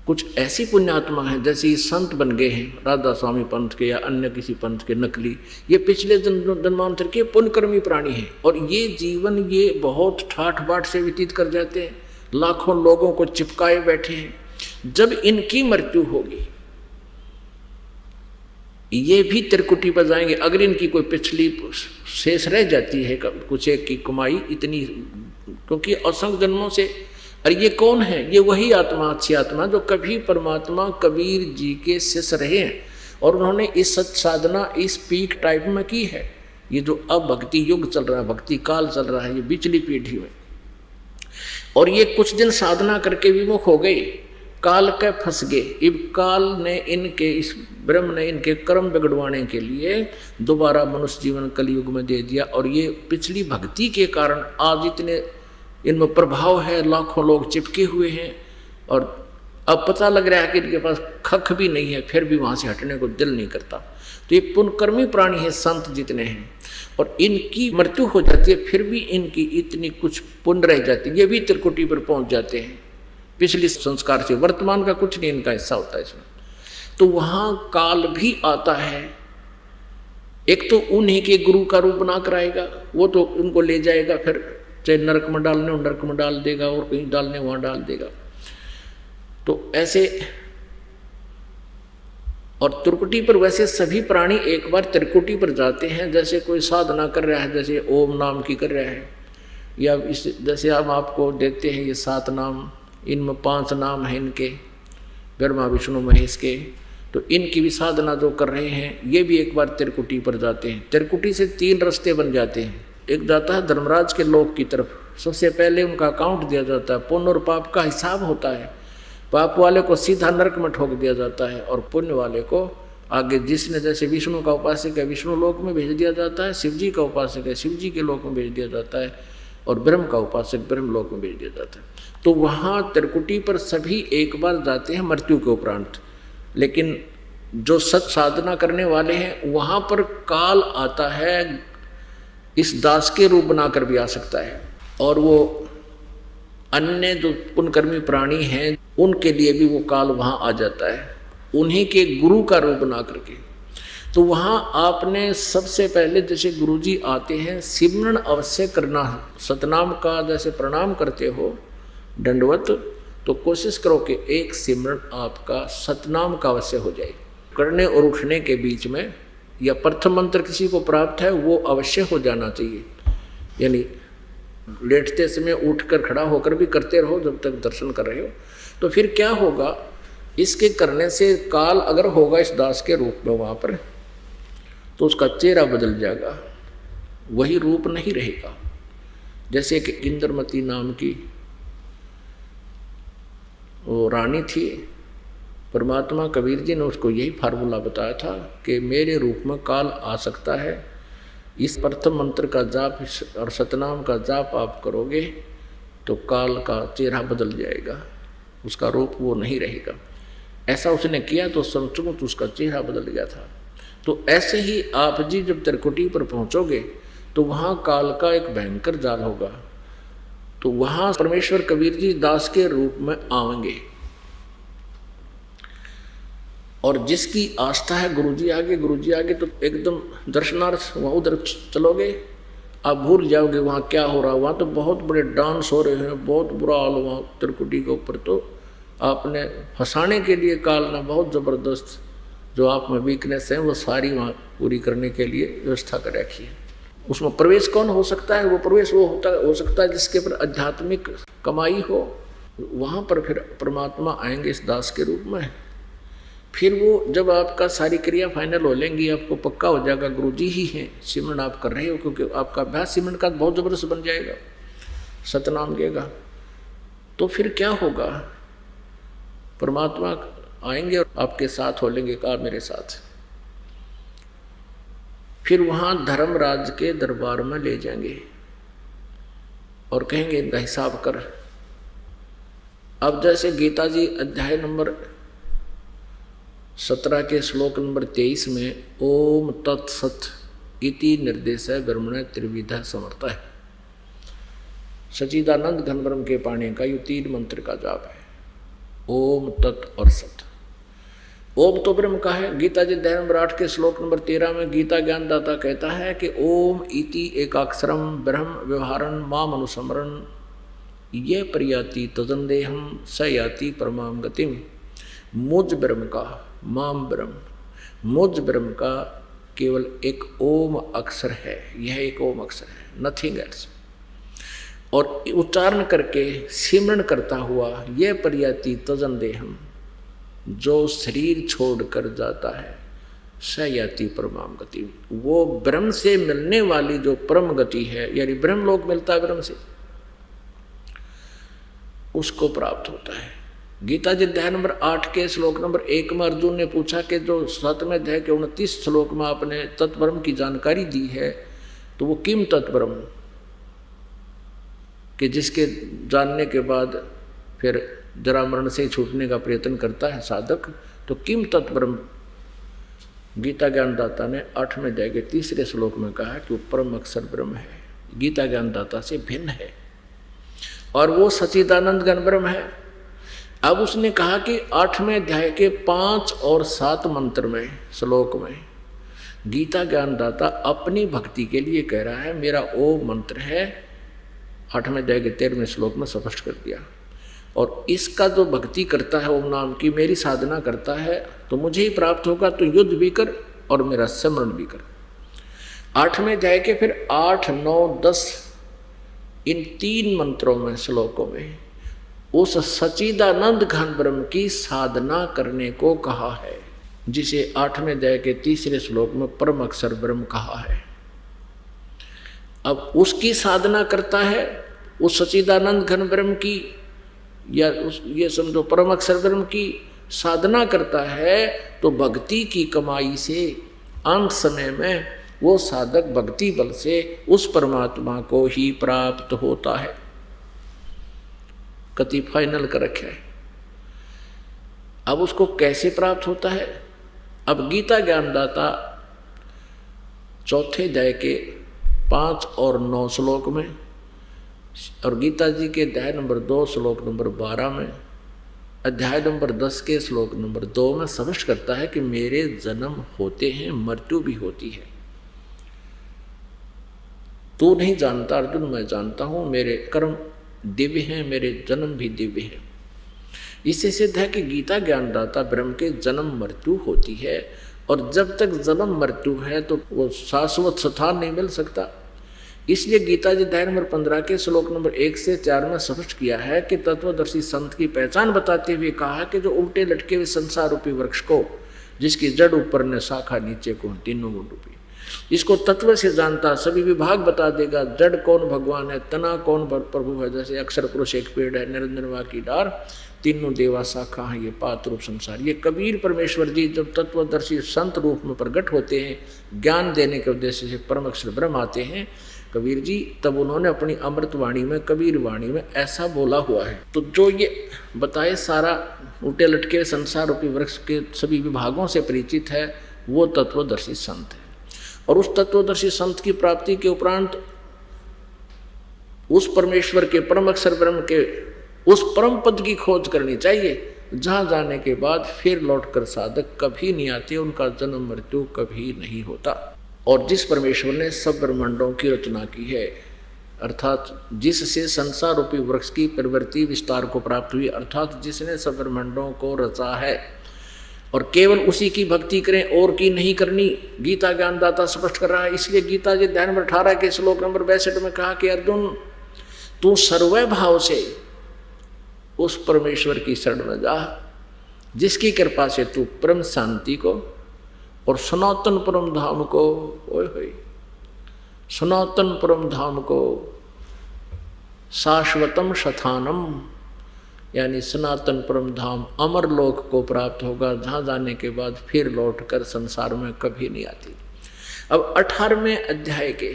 कुछ ऐसी पुण्यात्मा हैं जैसे ये संत बन गए हैं राधा स्वामी पंथ के या अन्य किसी पंथ के नकली, ये पिछले जन्मांतर के पुण्यकर्मी प्राणी हैं और ये जीवन ये बहुत ठाठ बाट से व्यतीत कर जाते हैं, लाखों लोगों को चिपकाए बैठे हैं। जब इनकी मृत्यु होगी ये भी त्रिकुटी पर जाएंगे। अगर इनकी कोई पिछली शेष रह जाती है कुछ एक की कमाई इतनी, क्योंकि असंख्य जन्मों से, और ये कौन है? ये वही आत्मा, अच्छी आत्मा जो कभी परमात्मा कबीर जी के शिष्य रहे हैं और उन्होंने इस सत साधना इस पीक टाइप में की है। ये जो अब भक्ति युग चल रहा है, भक्ति काल चल रहा है, ये बिचली पीढ़ी में, और ये कुछ दिन साधना करके विमुख हो गए, काल के फंस गए। इब काल ने इनके, इस ब्रह्म ने इनके कर्म बिगड़वाने के लिए दोबारा मनुष्य जीवन कलयुग में दे दिया और ये पिछली भक्ति के कारण आज इतने इनमें प्रभाव है, लाखों लोग चिपके हुए हैं और अब पता लग रहा है कि इनके पास खख भी नहीं है, फिर भी वहाँ से हटने को दिल नहीं करता। तो ये पुण्यकर्मी प्राणी है संत जितने हैं, और इनकी मृत्यु हो जाती है फिर भी इनकी इतनी कुछ पुण्य रह जाती है, ये भी त्रिकुटी पर पहुँच जाते हैं पिछले संस्कार से। वर्तमान का कुछ नहीं इनका हिस्सा होता है इसमें। तो वहाँ काल भी आता है, एक तो उन्हीं के गुरु का रूप बना कर आएगा, वो तो उनको ले जाएगा, फिर चाहे नरक में डालने हो नरक में डाल देगा और कहीं डालने वहाँ डाल देगा। तो ऐसे, और त्रिकुटी पर वैसे सभी प्राणी एक बार त्रिकुटी पर जाते हैं। जैसे कोई साधना कर रहा है, जैसे ओम नाम की कर रहा है, या इस जैसे हम आपको देखते हैं ये 7 नाम, इनमें 5 नाम हैं इनके, ब्रह्मा विष्णु महेश के, तो इनकी भी साधना जो कर रहे हैं ये भी एक बार त्रिकुटी पर जाते हैं। त्रिकुटी से 3 रास्ते बन जाते हैं। एक जाता है धर्मराज के लोक की तरफ, सबसे पहले उनका अकाउंट दिया जाता है, पुण्य और पाप का हिसाब होता है। पाप वाले को सीधा नरक में ठोक दिया जाता है और पुण्य वाले को आगे, जिसने जैसे विष्णु का उपासक है विष्णु लोक में भेज दिया जाता है, शिव जी का उपासक है शिव जी के लोक में भेज दिया जाता है, और ब्रह्म का उपासक ब्रह्म लोक में भेज दिया जाता है। तो वहाँ त्रिकुटी पर सभी एक बार जाते हैं मृत्यु के उपरांत, लेकिन जो सत साधना करने वाले हैं वहाँ पर काल आता है, इस दास के रूप बनाकर भी आ सकता है, और वो अन्य जो पुण्यकर्मी प्राणी हैं उनके लिए भी वो काल वहाँ आ जाता है, उन्हीं के गुरु का रूप बना करके। तो वहाँ आपने सबसे पहले जैसे गुरुजी आते हैं सिमरन अवश्य करना, सतनाम का जैसे प्रणाम करते हो दंडवत, तो कोशिश करो कि एक सिमरन आपका सतनाम का अवश्य हो जाए। करने और उठने के बीच में या प्रथम मंत्र किसी को प्राप्त है वो अवश्य हो जाना चाहिए, यानी लेटते समय उठकर खड़ा होकर भी करते रहो जब तक दर्शन कर रहे हो। तो फिर क्या होगा, इसके करने से काल अगर होगा इस दास के रूप में वहाँ पर, तो उसका चेहरा बदल जाएगा, वही रूप नहीं रहेगा। जैसे कि इंद्रमती नाम की वो रानी थी, परमात्मा कबीर जी ने उसको यही फार्मूला बताया था कि मेरे रूप में काल आ सकता है, इस प्रथम मंत्र का जाप और सतनाम का जाप आप करोगे तो काल का चेहरा बदल जाएगा, उसका रूप वो नहीं रहेगा। ऐसा उसने किया तो सचमुच उसका चेहरा बदल गया था। तो ऐसे ही आप जी जब त्रिकुटी पर पहुंचोगे तो वहाँ काल का एक भयंकर जाल होगा, तो वहाँ परमेश्वर कबीर जी दास के रूप में आएंगे, और जिसकी आस्था है गुरुजी आगे तो एकदम दर्शनार्थ वहाँ उधर चलोगे, आप भूल जाओगे वहाँ क्या हो रहा है। वहाँ तो बहुत बड़े डांस हो रहे हैं, बहुत बुरा हाल वहाँ त्रिकुटी के ऊपर। तो आपने फंसाने के लिए काल ने बहुत ज़बरदस्त जो आप में वीकनेस है वो सारी वहाँ पूरी करने के लिए व्यवस्था कर रखी है। उसमें प्रवेश कौन हो सकता है? वो प्रवेश वो हो सकता है जिसके पर आध्यात्मिक कमाई हो, वहाँ पर फिर परमात्मा आएंगे इस दास के रूप में। फिर वो जब आपका सारी क्रिया फाइनल हो लेंगी, आपको पक्का हो जाएगा गुरुजी ही हैं, सिमरन आप कर रहे हो, क्योंकि आपका अभ्यास सिमरन का बहुत ज़बरदस्त बन जाएगा, सतनाम देगा। तो फिर क्या होगा, परमात्मा आएंगे और आपके साथ हो लेंगे, कहा मेरे साथ। फिर वहाँ धर्मराज के दरबार में ले जाएंगे और कहेंगे इनका हिसाब कर। अब जैसे गीता जी अध्याय नंबर 17 के श्लोक नंबर 23 में ओम तत्सत इति निर्देश है ब्रह्मण त्रिविधा समर्थ है, सच्चिदानंद घन ब्रह्म के पाने का ये 3 मंत्र का जाप है। ओम तत् और सत। ओम तो ब्रह्म का है। गीता जी अध्याय नंबर 8 के श्लोक नंबर 13 में गीता ज्ञानदाता कहता है कि ओम इति एकाक्षरम ब्रह्म व्यवहारन माम अनुस्मरण ये प्रयाति तदंदेहम स याति परमाम गतिम। मुझ ब्रह्म का, माम ब्रह्म, मुझ ब्रह्म का केवल एक ओम अक्षर है, यह एक ओम अक्षर है, नथिंग एल्स। और उच्चारण करके सिमरण करता हुआ यह प्रयाति तदंदेहम, जो शरीर छोड़कर जाता है, स याति परमाम गति, वो ब्रह्म से मिलने वाली जो परम गति है, यानी ब्रह्म लोक मिलता है ब्रह्म से, उसको प्राप्त होता है। गीता जी अध्याय नंबर 8 के श्लोक नंबर 1 में अर्जुन ने पूछा कि जो 7वें अध्याय के 29 श्लोक में आपने तत्ब्रह्म की जानकारी दी है, तो वो किम तत्ब्रह्म, कि जिसके जानने के बाद फिर जरा मरण से छूटने का प्रयत्न करता है साधक, तो किम तत्ब्रह्म। गीता ज्ञानदाता ने 8वें अध्याय के 3 श्लोक में कहा कि वो परम अक्षर ब्रह्म है, गीता ज्ञानदाता से भिन्न है, और वो सच्चिदानंद घन ब्रह्म है। अब उसने कहा कि 8वें अध्याय के 5 और 7 मंत्र में, श्लोक में, गीता ज्ञानदाता अपनी भक्ति के लिए कह रहा है, मेरा ओम मंत्र है। 8वें अध्याय के 13वें श्लोक में स्पष्ट कर दिया। और इसका जो भक्ति करता है, ओम नाम की मेरी साधना करता है, तो मुझे ही प्राप्त होगा। तो युद्ध भी कर और मेरा स्मरण भी कर। 8वें अध्याय के फिर 8, 9, 10 इन 3 मंत्रों में, श्लोकों में उस सच्चिदानंद घन ब्रह्म की साधना करने को कहा है, जिसे 8वें अध्याय के 3 श्लोक में परम अक्षर ब्रह्म कहा है। अब उसकी साधना करता है, उस सच्चिदानंद घन ब्रह्म की, या ये समझो परम अक्षर ब्रह्म की साधना करता है, तो भक्ति की कमाई से अंत समय में वो साधक भक्ति बल से उस परमात्मा को ही प्राप्त होता है। कति फाइनल कर रखा है। अब उसको कैसे प्राप्त होता है? अब गीता ज्ञानदाता 4थे अध्याय के 5 और 9 श्लोक में, और गीता जी के अध्याय नंबर 2 श्लोक नंबर 12 में, अध्याय नंबर 10 के श्लोक नंबर 2 में स्पष्ट करता है कि मेरे जन्म होते हैं, मृत्यु भी होती है। तू नहीं जानता अर्जुन, मैं जानता हूं, मेरे कर्म दिव्य हैं, मेरे जन्म भी दिव्य हैं। इससे सिद्ध है कि गीता ज्ञानदाता ब्रह्म के जन्म मृत्यु होती है, और जब तक जन्म मृत्यु है तो वो शाश्वत स्थान नहीं मिल सकता। इसलिए गीता जी अध्याय नंबर 15 के श्लोक नंबर 1 से 4 में स्पष्ट किया है कि तत्वदर्शी संत की पहचान बताते हुए कहा कि जो उल्टे लटके हुए संसार रूपी वृक्ष को, जिसकी जड़ ऊपर ने शाखा नीचे को, तीनों गुण रूपी, इसको तत्व से जानता सभी विभाग बता देगा। जड़ कौन भगवान है, तना कौन प्रभु है, जैसे अक्षर पुरुष एक पेड़ है, निरंजनवा की डार, तीनों देवा शाखा है, ये पात रूप संसार। ये कबीर परमेश्वर जी जब तत्वदर्शी संत रूप में प्रकट होते हैं, ज्ञान देने के उद्देश्य से परम अक्षर ब्रह्म आते हैं कबीर जी, तब उन्होंने अपनी अमृत वाणी में, कबीर वाणी में ऐसा बोला हुआ है। तो जो ये बताए सारा उल्टे लटके संसार रूपी वृक्ष के सभी विभागों से परिचित है, वो तत्वदर्शी संत है। और उस तत्वदर्शी संत की प्राप्ति के उपरांत उस परमेश्वर के परम अक्षर ब्रह्म के उस परम पद की खोज करनी चाहिए, जहाँ जाने के बाद फिर लौटकर साधक कभी नहीं आते, उनका जन्म मृत्यु कभी नहीं होता। और जिस परमेश्वर ने सब ब्रह्मांडों की रचना की है, अर्थात जिससे संसार रूपी वृक्ष की प्रवृत्ति विस्तार को प्राप्त हुई, अर्थात जिसने सब ब्रह्मांडों को रचा है, और केवल उसी की भक्ति करें, और की नहीं करनी, गीता ज्ञानदाता स्पष्ट कर रहा है। इसलिए गीता जी अध्याय नंबर 18 के श्लोक नंबर 62 में कहा कि अर्जुन, तू सर्व भाव से उस परमेश्वर की शरण में जा, जिसकी कृपा से तू परम शांति को और सनातन परम धाम को, सनातन परम धाम को, शाश्वतम शतानम, यानी सनातन परम धाम अमर लोक को प्राप्त होगा, जहाँ जाने के बाद फिर लौटकर संसार में कभी नहीं आती। अब 18वें अध्याय के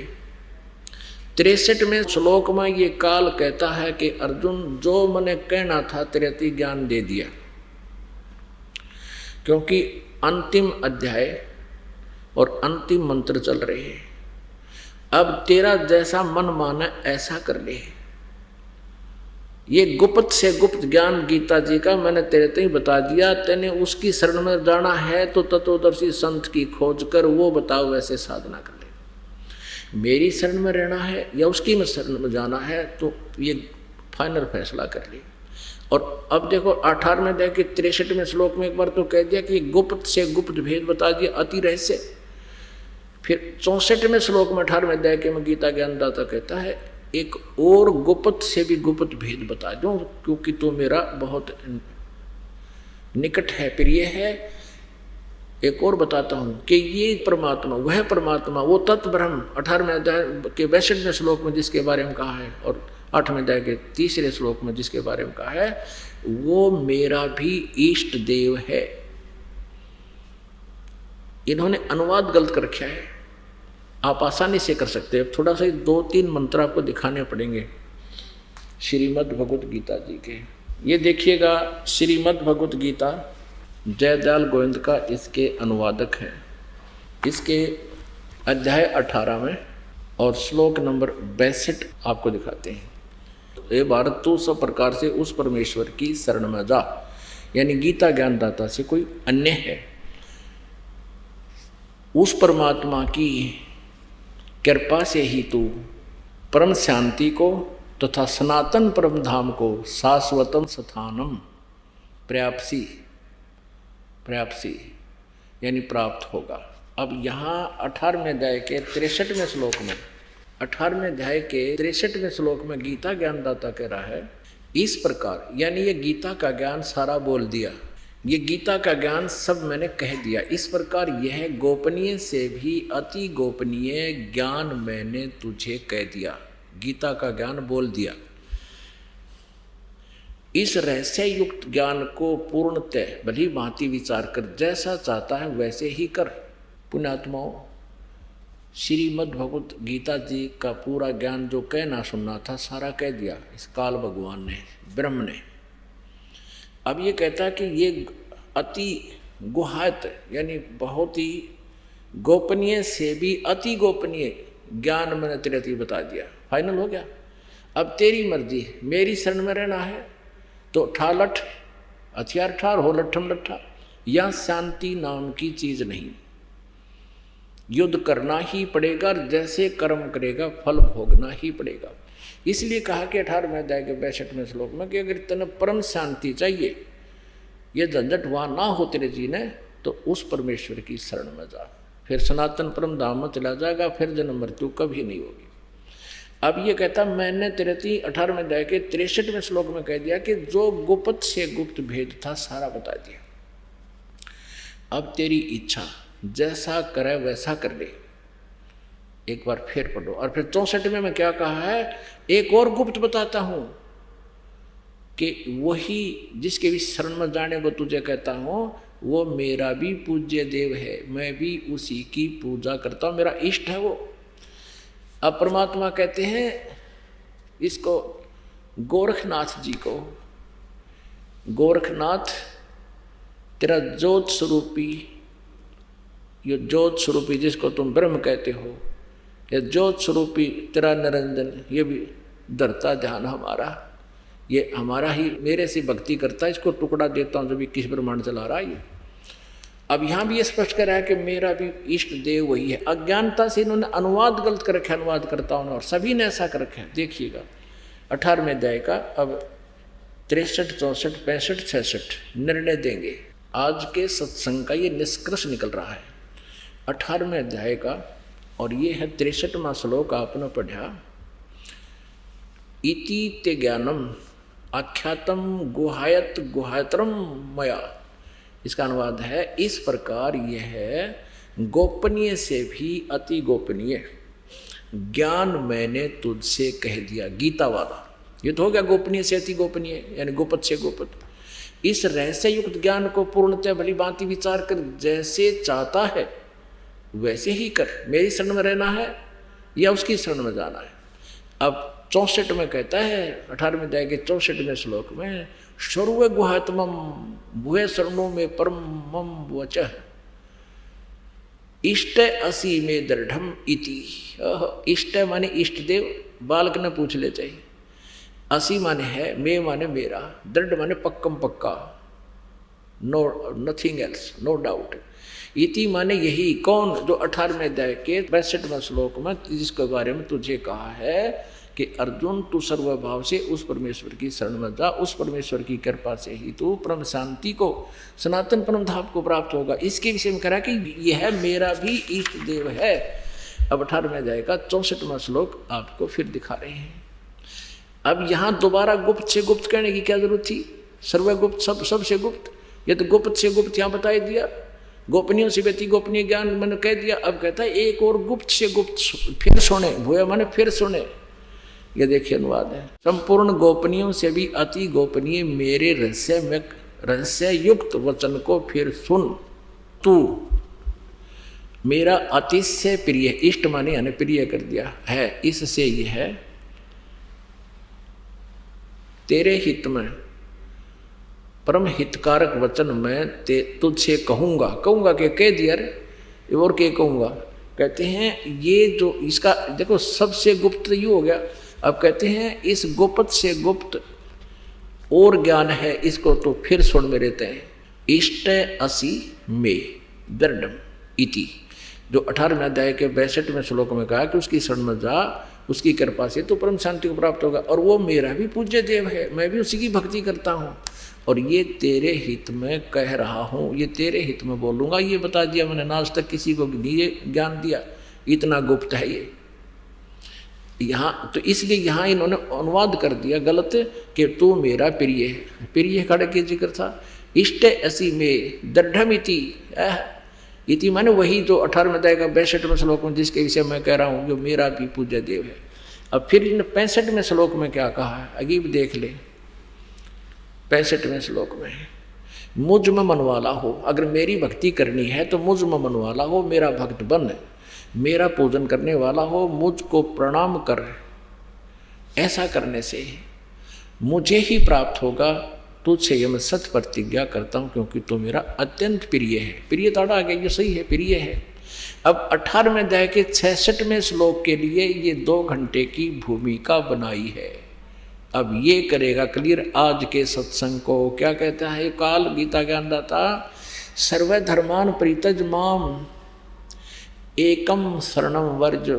63वें श्लोक में ये काल कहता है कि अर्जुन, जो मैंने कहना था तेरे अति ज्ञान दे दिया, क्योंकि अंतिम अध्याय और अंतिम मंत्र चल रहे हैं। अब तेरा जैसा मन माना ऐसा कर ले। ये गुप्त से गुप्त ज्ञान गीता जी का मैंने तेरे ते ही बता दिया, तेने उसकी शरण में जाना है तो तत्वदर्शी संत की खोज कर वो बताओ वैसे साधना कर ले। मेरी शरण में रहना है या उसकी में शरण में जाना है तो ये फाइनल फैसला कर ले। और अब देखो 18वें अध्याय के 63वें श्लोक में एक बार तो कह दिया कि गुप्त से गुप्त भेद बता दिया, अति रहस्य। फिर 64वें श्लोक में 18वें अध्याय के में गीता ज्ञानदाता कहता है एक और गुप्त से भी गुप्त भेद बता दूं, क्योंकि तू मेरा बहुत निकट है, प्रिय है। एक और बताता हूं कि ये परमात्मा, वह परमात्मा, वो तत्व ब्रह्म 18वें अध्याय के 62वें श्लोक में जिसके बारे में कहा है और 8वें अध्याय के 3रे श्लोक में जिसके बारे में कहा है, वो मेरा भी इष्ट देव है। इन्होंने अनुवाद गलत कर रखा है, आप आसानी से कर सकते हैं। थोड़ा सा 2-3 मंत्र आपको दिखाने पड़ेंगे श्रीमद् भगवत गीता जी के। ये देखिएगा, श्रीमद् भगवत गीता जयदयाल गोविंद का इसके अनुवादक है। इसके अध्याय 18 में और श्लोक नंबर 62 आपको दिखाते हैं। ये भारत तू सब प्रकार से उस परमेश्वर की शरण में जा, यानी गीता ज्ञानदाता से कोई अन्य है। उस परमात्मा की कृपा से ही तू परम शांति को तथा सनातन परम धाम को शाश्वतम स्थानम प्राप्सी यानी प्राप्त होगा। अब यहाँ 18वें अध्याय के 63वें श्लोक में, 18वें अध्याय के 63वें श्लोक में गीता ज्ञानदाता कह रहा है इस प्रकार, यानी ये गीता का ज्ञान सारा बोल दिया, ये गीता का ज्ञान सब मैंने कह दिया। इस प्रकार यह गोपनीय से भी अति गोपनीय ज्ञान मैंने तुझे कह दिया, गीता का ज्ञान बोल दिया। इस रहस्य युक्त ज्ञान को पूर्णतः भली भांति विचार कर जैसा चाहता है वैसे ही कर। पुण्यात्माओं, श्रीमद् भगवत गीता जी का पूरा ज्ञान जो कहना सुनना था सारा कह दिया इस काल भगवान ने, ब्रह्म ने। अब ये कहता है कि ये अति गुहायत यानी बहुत ही गोपनीय से भी अति गोपनीय ज्ञान मैंने तेरे बता दिया, फाइनल हो गया। अब तेरी मर्जी, मेरी शरण में रहना है तो ठालठ हथियार ठार हो लट्ठम लट्ठा, या शांति नाम की चीज नहीं, युद्ध करना ही पड़ेगा, जैसे कर्म करेगा फल भोगना ही पड़ेगा। इसलिए कहा कि 18वें अध्याय के 62वें श्लोक में कि अगर तेने परम शांति चाहिए, ये झंझट वहाँ ना हो तेरे जी ने, तो उस परमेश्वर की शरण में जा, फिर सनातन परम धाम में चला जाएगा, फिर जन्म मृत्यु कभी नहीं होगी। अब ये कहता मैंने तेरे 18वें अध्याय के 63वें श्लोक में कह दिया कि जो गुप्त से गुप्त भेद था सारा बता दिया। अब तेरी इच्छा जैसा करे वैसा कर ले। एक बार फिर पढ़ो। और फिर 64वें में क्या कहा है, एक और गुप्त बताता हूं कि वही जिसके भी शरण में जाने को तुझे कहता हूं वो मेरा भी पूज्य देव है, मैं भी उसी की पूजा करता हूं, मेरा इष्ट है वो। अब परमात्मा कहते हैं इसको गोरखनाथ जी को, गोरखनाथ तेरा ज्योत स्वरूपी, ये ज्योत स्वरूपी जिसको तुम ब्रह्म कहते हो, या ज्योत स्वरूपी तेरा निरंजन, ये भी धरता ध्यान हमारा, ये हमारा ही मेरे से भक्ति करता है, इसको टुकड़ा देता हूँ जो भी किस ब्रह्मांड चला रहा है ये। अब यहाँ भी ये स्पष्ट कर रहा है कि मेरा भी इष्ट देव वही है। अज्ञानता से इन्होंने अनुवाद गलत कर रखा है, अनुवाद करता हूँ, और सभी ने ऐसा कर रखा है। देखिएगा 18वें अध्याय का अब 63, 64, 65, 66 निर्णय देंगे। आज के सत्संग का ये निष्कर्ष निकल रहा है 18वें अध्याय का, और ये है 63वां श्लोक आपने पढ़ा। इति ते ज्ञानम आख्यातम गुहायत गुहायतरम मया, इसका अनुवाद है इस प्रकार यह है गोपनीय से भी अति गोपनीय ज्ञान मैंने तुझसे कह दिया, गीता वाला। ये तो हो गया गोपनीय से अति गोपनीय, यानी गोपत से गोपत। इस रहस्य युक्त ज्ञान को पूर्णतः भली भांति विचार कर जैसे चाहता है वैसे ही कर। मेरी शरण में रहना है या उसकी शरण में जाना है। अब 64 में कहता है 18वें अध्याय के 64वें श्लोक में, सर्व गुहात्मम भुवे शरणों में परमम वचः इष्ट असी में दृढ़म इति। इष्ट माने इष्ट देव, बालक ने पूछ ले चाहिए। असी माने है, मे माने मेरा, दृढ़ माने पक्कम पक्का, no nothing else, no doubt. इति माने यही, कौन, जो 18वें अध्याय के 62वें श्लोक में जिसके बारे में तुझे कहा है कि अर्जुन तू सर्वभाव से उस परमेश्वर की शरण में जा, उस परमेश्वर की कृपा से ही तू परम शांति को, सनातन परम धाम को प्राप्त होगा। इसके विषय में कह रहा है कि यह मेरा भी इष्ट देव है। अब 18वें अध्याय का 64वां श्लोक आपको फिर दिखा रहे हैं। अब यहाँ दोबारा गुप्त से गुप्त कहने की क्या जरूरत थी? सर्वगुप्त, सबसे गुप्त, ये तो गुप्त से गुप्त यहाँ बता दिया, गोपनीयों से व्यक्ति गोपनीय ज्ञान मैंने कह दिया। अब कहता है एक और गुप्त से गुप्त फिर सुने, भूया माने फिर सुने। ये देखिए अनुवाद है, संपूर्ण गोपनीयों से भी अति गोपनीय मेरे रहस्य युक्त वचन को फिर सुन। तू मेरा अतिशय प्रिय, इष्ट माने यानी प्रिय कर दिया है, इससे यह है तेरे हित में परम हितकारक वचन मैं तुझसे कहूँगा के कह दिया रे, और के कहूँगा। कहते हैं ये जो इसका देखो सबसे गुप्त ये हो गया। अब कहते हैं इस गुप्त से गुप्त और ज्ञान है, इसको तो फिर सुन में रहते हैं। इष्ट असी में दृढ़ इति, जो 18वें अध्याय के 62वें श्लोक में कहा कि उसकी शरण में जा, उसकी कृपा से तो परम शांति को प्राप्त होगा। और वो मेरा भी पूज्य देव है, मैं भी उसी की भक्ति करता हूँ, और ये तेरे हित में कह रहा हूँ, ये तेरे हित में बोलूँगा। ये बता दिया मैंने, आज तक किसी को नहीं ज्ञान दिया, इतना गुप्त है ये। यहाँ तो इसलिए यहाँ इन्होंने अनुवाद कर दिया गलत कि तू मेरा प्रिय है। प्रिय खड़े के जिक्र था। इष्ट असी में दृढ़मिति, इति माने वही जो 18वें अध्याय का 62वें श्लोक में जिसके विषय मैं कह रहा हूँ, जो मेरा भी पूज्य देव है। अब फिर इन 65वें श्लोक में क्या कहा है, अगीब देख ले। 65वें श्लोक में मुझ में मन वाला हो, अगर मेरी भक्ति करनी है तो मुझ में मन वाला हो, मेरा भक्त बन, मेरा पूजन करने वाला हो, मुझको प्रणाम कर। ऐसा करने से मुझे ही प्राप्त होगा। तुझसे यह मैं सत्य प्रतिज्ञा करता हूँ, क्योंकि तू मेरा अत्यंत प्रिय है। प्रिय ताड़ा आ गया, ये सही है, प्रिय है। अब 18वें अध्याय के 66वें श्लोक के लिए ये 2 घंटे की भूमिका बनाई है। अब ये करेगा क्लियर आज के सत्संग को। क्या कहता है काल गीता ज्ञानदाता, सर्वधर्मान परित्यज माम एकम शरणम वर्ज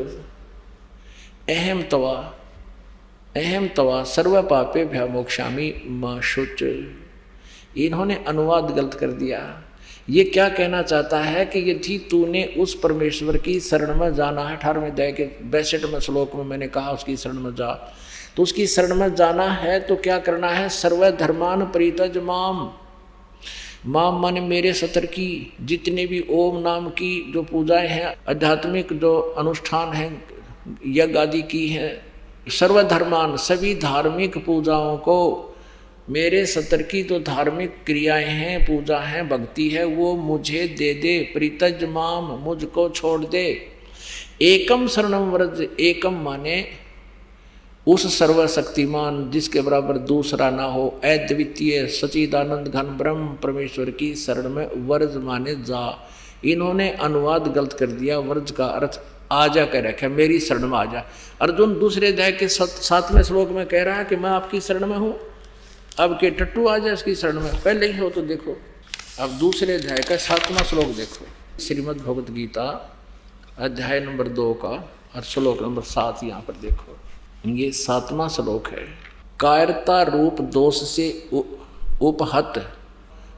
अहम तवा सर्व पापे भ्यामोक्षामि मा शुच। इन्होंने अनुवाद गलत कर दिया। ये क्या कहना चाहता है कि यदि तूने उस परमेश्वर की शरण में जाना है, 18वें अध्याय के 62वें श्लोक में मैंने कहा उसकी शरण में जा, तो उसकी शरण में जाना है तो क्या करना है, सर्वधर्मान परित्यज माम। माम माने मेरे सतर की जितने भी ओम नाम की जो पूजाएं हैं, आध्यात्मिक जो अनुष्ठान हैं, यज्ञ आदि की हैं, सर्वधर्मान सभी धार्मिक पूजाओं को, मेरे सतर की जो धार्मिक क्रियाएं हैं, पूजा है, भक्ति है, वो मुझे दे दे। परित्यज माम, मुझको छोड़ दे। एकम शरणम व्रज, एकम माने उस सर्वशक्तिमान जिसके बराबर दूसरा ना हो, अद्वितीय सचिदानंद घन ब्रह्म परमेश्वर की शरण में वर्ज माने जा। इन्होंने अनुवाद गलत कर दिया। वर्ज का अर्थ आजा कह रखा, मेरी शरण में आजा। अर्जुन दूसरे अध्याय के 7वें श्लोक में कह रहा है कि मैं आपकी शरण में हूँ। अब के टट्टू आ जाए इसकी शरण में, पहले ही हो तो देखो। अब दूसरे अध्याय का 7वां श्लोक देखो, श्रीमद् भगवत गीता अध्याय नंबर 2 का और श्लोक नंबर 7 यहाँ पर देखो। ये 7वां श्लोक है। कायरता रूप दोष से उपहत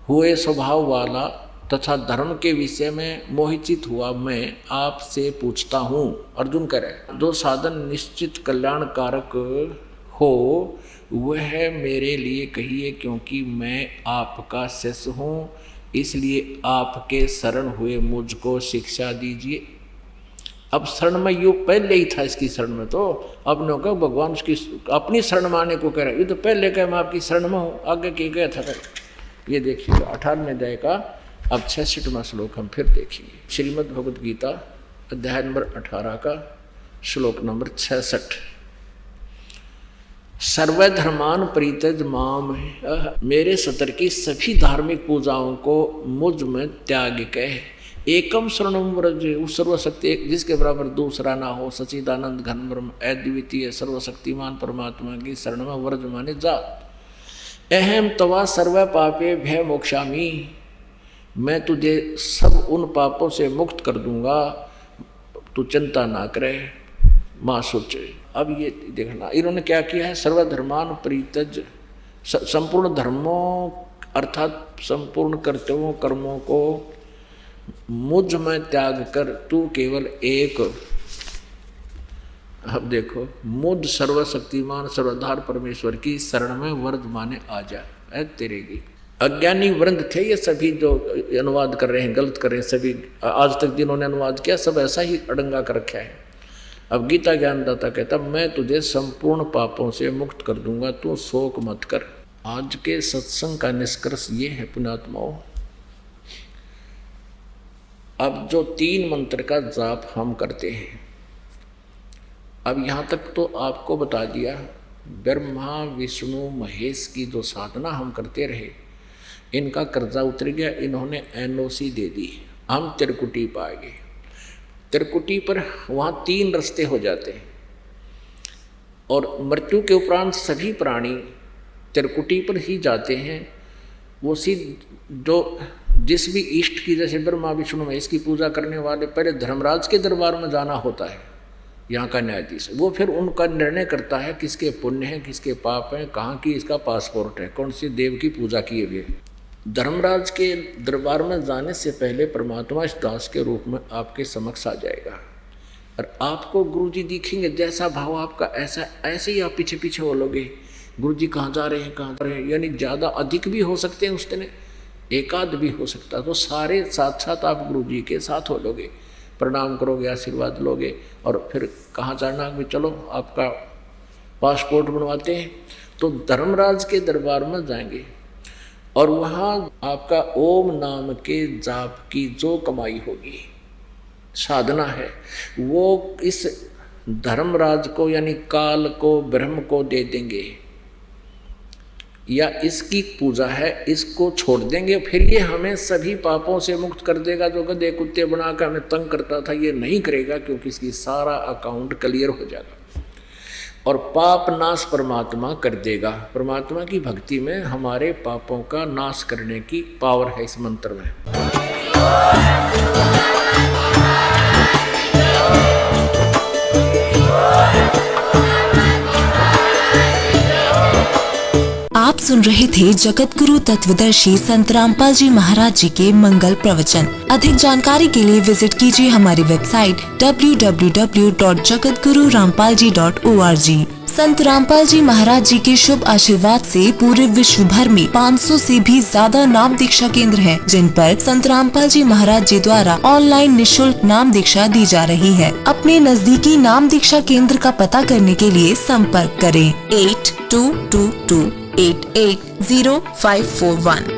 हुए स्वभाव वाला तथा धर्म के विषय में मोहित हुआ मैं आपसे पूछता हूँ। अर्जुन करे, जो साधन निश्चित कल्याणकारक हो वह मेरे लिए कहिए, क्योंकि मैं आपका शिष्य हूँ, इसलिए आपके शरण हुए मुझको शिक्षा दीजिए। अब शरण में यू पहले ही था इसकी शरण में, तो अब न कहो भगवान उसकी अपनी शरण में आने को कह रहा है। ये तो पहले कह मैं आपकी शरण में हूँ, आगे के गया था। ये देखिए 18वें अध्याय का अब 66वां श्लोक हम फिर देखेंगे। श्रीमद् भगवत गीता अध्याय नंबर 18 का श्लोक नंबर 66। सर्वधर्मान परित्यज माम, मेरे सतर की सभी धार्मिक पूजाओं को मुझ में त्याग कह। एकम शरणम व्रज, उस सर्वशक्ति जिसके बराबर दूसरा ना हो, सच्चिदानंद घन ब्रह्म अद्वितीय सर्वशक्तिमान परमात्मा की शरण में व्रज माने जा। अहम तवा सर्व पापे भय मोक्षामी, मैं तुझे सब उन पापों से मुक्त कर दूंगा, तू चिंता ना करे, माँ सोचे। अब ये देखना इन्होंने क्या किया है, सर्वधर्मान परित्यज, संपूर्ण धर्मों अर्थात संपूर्ण कर्तव्यों कर्मों को मुझ में त्याग कर तू केवल एक, अब देखो, मुझ सर्वशक्तिमान सर्वधार परमेश्वर की शरण में वर्द माने आ जा। तेरे की अज्ञानी वृंद थे ये सभी जो अनुवाद कर रहे हैं, गलत कर रहे हैं सभी, आज तक जिन्होंने अनुवाद किया सब ऐसा ही अड़ंगा कर रखा है। अब गीता ज्ञानदाता कहता मैं तुझे संपूर्ण पापों से मुक्त कर दूंगा, तू शोक मत कर। आज के सत्संग का निष्कर्ष ये है पुण्यात्माओं, अब जो 3 मंत्र का जाप हम करते हैं, अब यहाँ तक तो आपको बता दिया, ब्रह्मा विष्णु महेश की जो साधना हम करते रहे, इनका कर्जा उतर गया, इन्होंने NOC दे दी, हम त्रिकुटी पा गए। त्रिकुटी पर वहाँ 3 रास्ते हो जाते हैं और मृत्यु के उपरांत सभी प्राणी त्रिकुटी पर ही जाते हैं। वो जो जिस भी इष्ट की, जैसे ब्रह्मा विष्णु महेश की पूजा करने वाले पहले धर्मराज के दरबार में जाना होता है, यहाँ का न्यायाधीश, वो फिर उनका निर्णय करता है किसके पुण्य हैं किसके पाप हैं, कहाँ की इसका पासपोर्ट है, कौन सी देव की पूजा किए हुए। धर्मराज के दरबार में जाने से पहले परमात्मा इस दास के रूप में आपके समक्ष आ जाएगा और आपको गुरुजी दिखेंगे, जैसा भाव आपका ऐसे ही आप पीछे पीछे बोलोगे, गुरुजी कहाँ जा रहे हैं कहाँ जा रहे हैं, यानी ज़्यादा अधिक भी हो सकते हैं उस दिन, एकाध भी हो सकता, तो सारे साथ साथ आप गुरुजी के साथ हो लोगे, प्रणाम करोगे, आशीर्वाद लोगे और फिर कहाँ जाना भी, चलो आपका पासपोर्ट बनवाते हैं। तो धर्मराज के दरबार में जाएंगे और वहाँ आपका ओम नाम के जाप की जो कमाई होगी, साधना है, वो इस धर्मराज को यानी काल को ब्रह्म को दे देंगे, या इसकी पूजा है इसको छोड़ देंगे, फिर ये हमें सभी पापों से मुक्त कर देगा। जो गधे कुत्ते बनाकर हमें तंग करता था ये नहीं करेगा, क्योंकि इसकी सारा अकाउंट क्लियर हो जाएगा और पाप नाश परमात्मा कर देगा। परमात्मा की भक्ति में हमारे पापों का नाश करने की पावर है इस मंत्र में। आप सुन रहे थे जगत गुरु तत्वदर्शी संत रामपाल जी महाराज जी के मंगल प्रवचन। अधिक जानकारी के लिए विजिट कीजिए हमारी वेबसाइट www.jagatgururampalji.org। संत रामपाल जी महाराज जी के शुभ आशीर्वाद से पूरे विश्व भर में 500 से भी ज्यादा नाम दीक्षा केंद्र हैं, जिन पर संत रामपाल जी महाराज जी द्वारा ऑनलाइन निशुल्क नाम दीक्षा दी जा रही है। अपने नजदीकी नाम दीक्षा केंद्र का पता करने के लिए संपर्क करें 8222880541।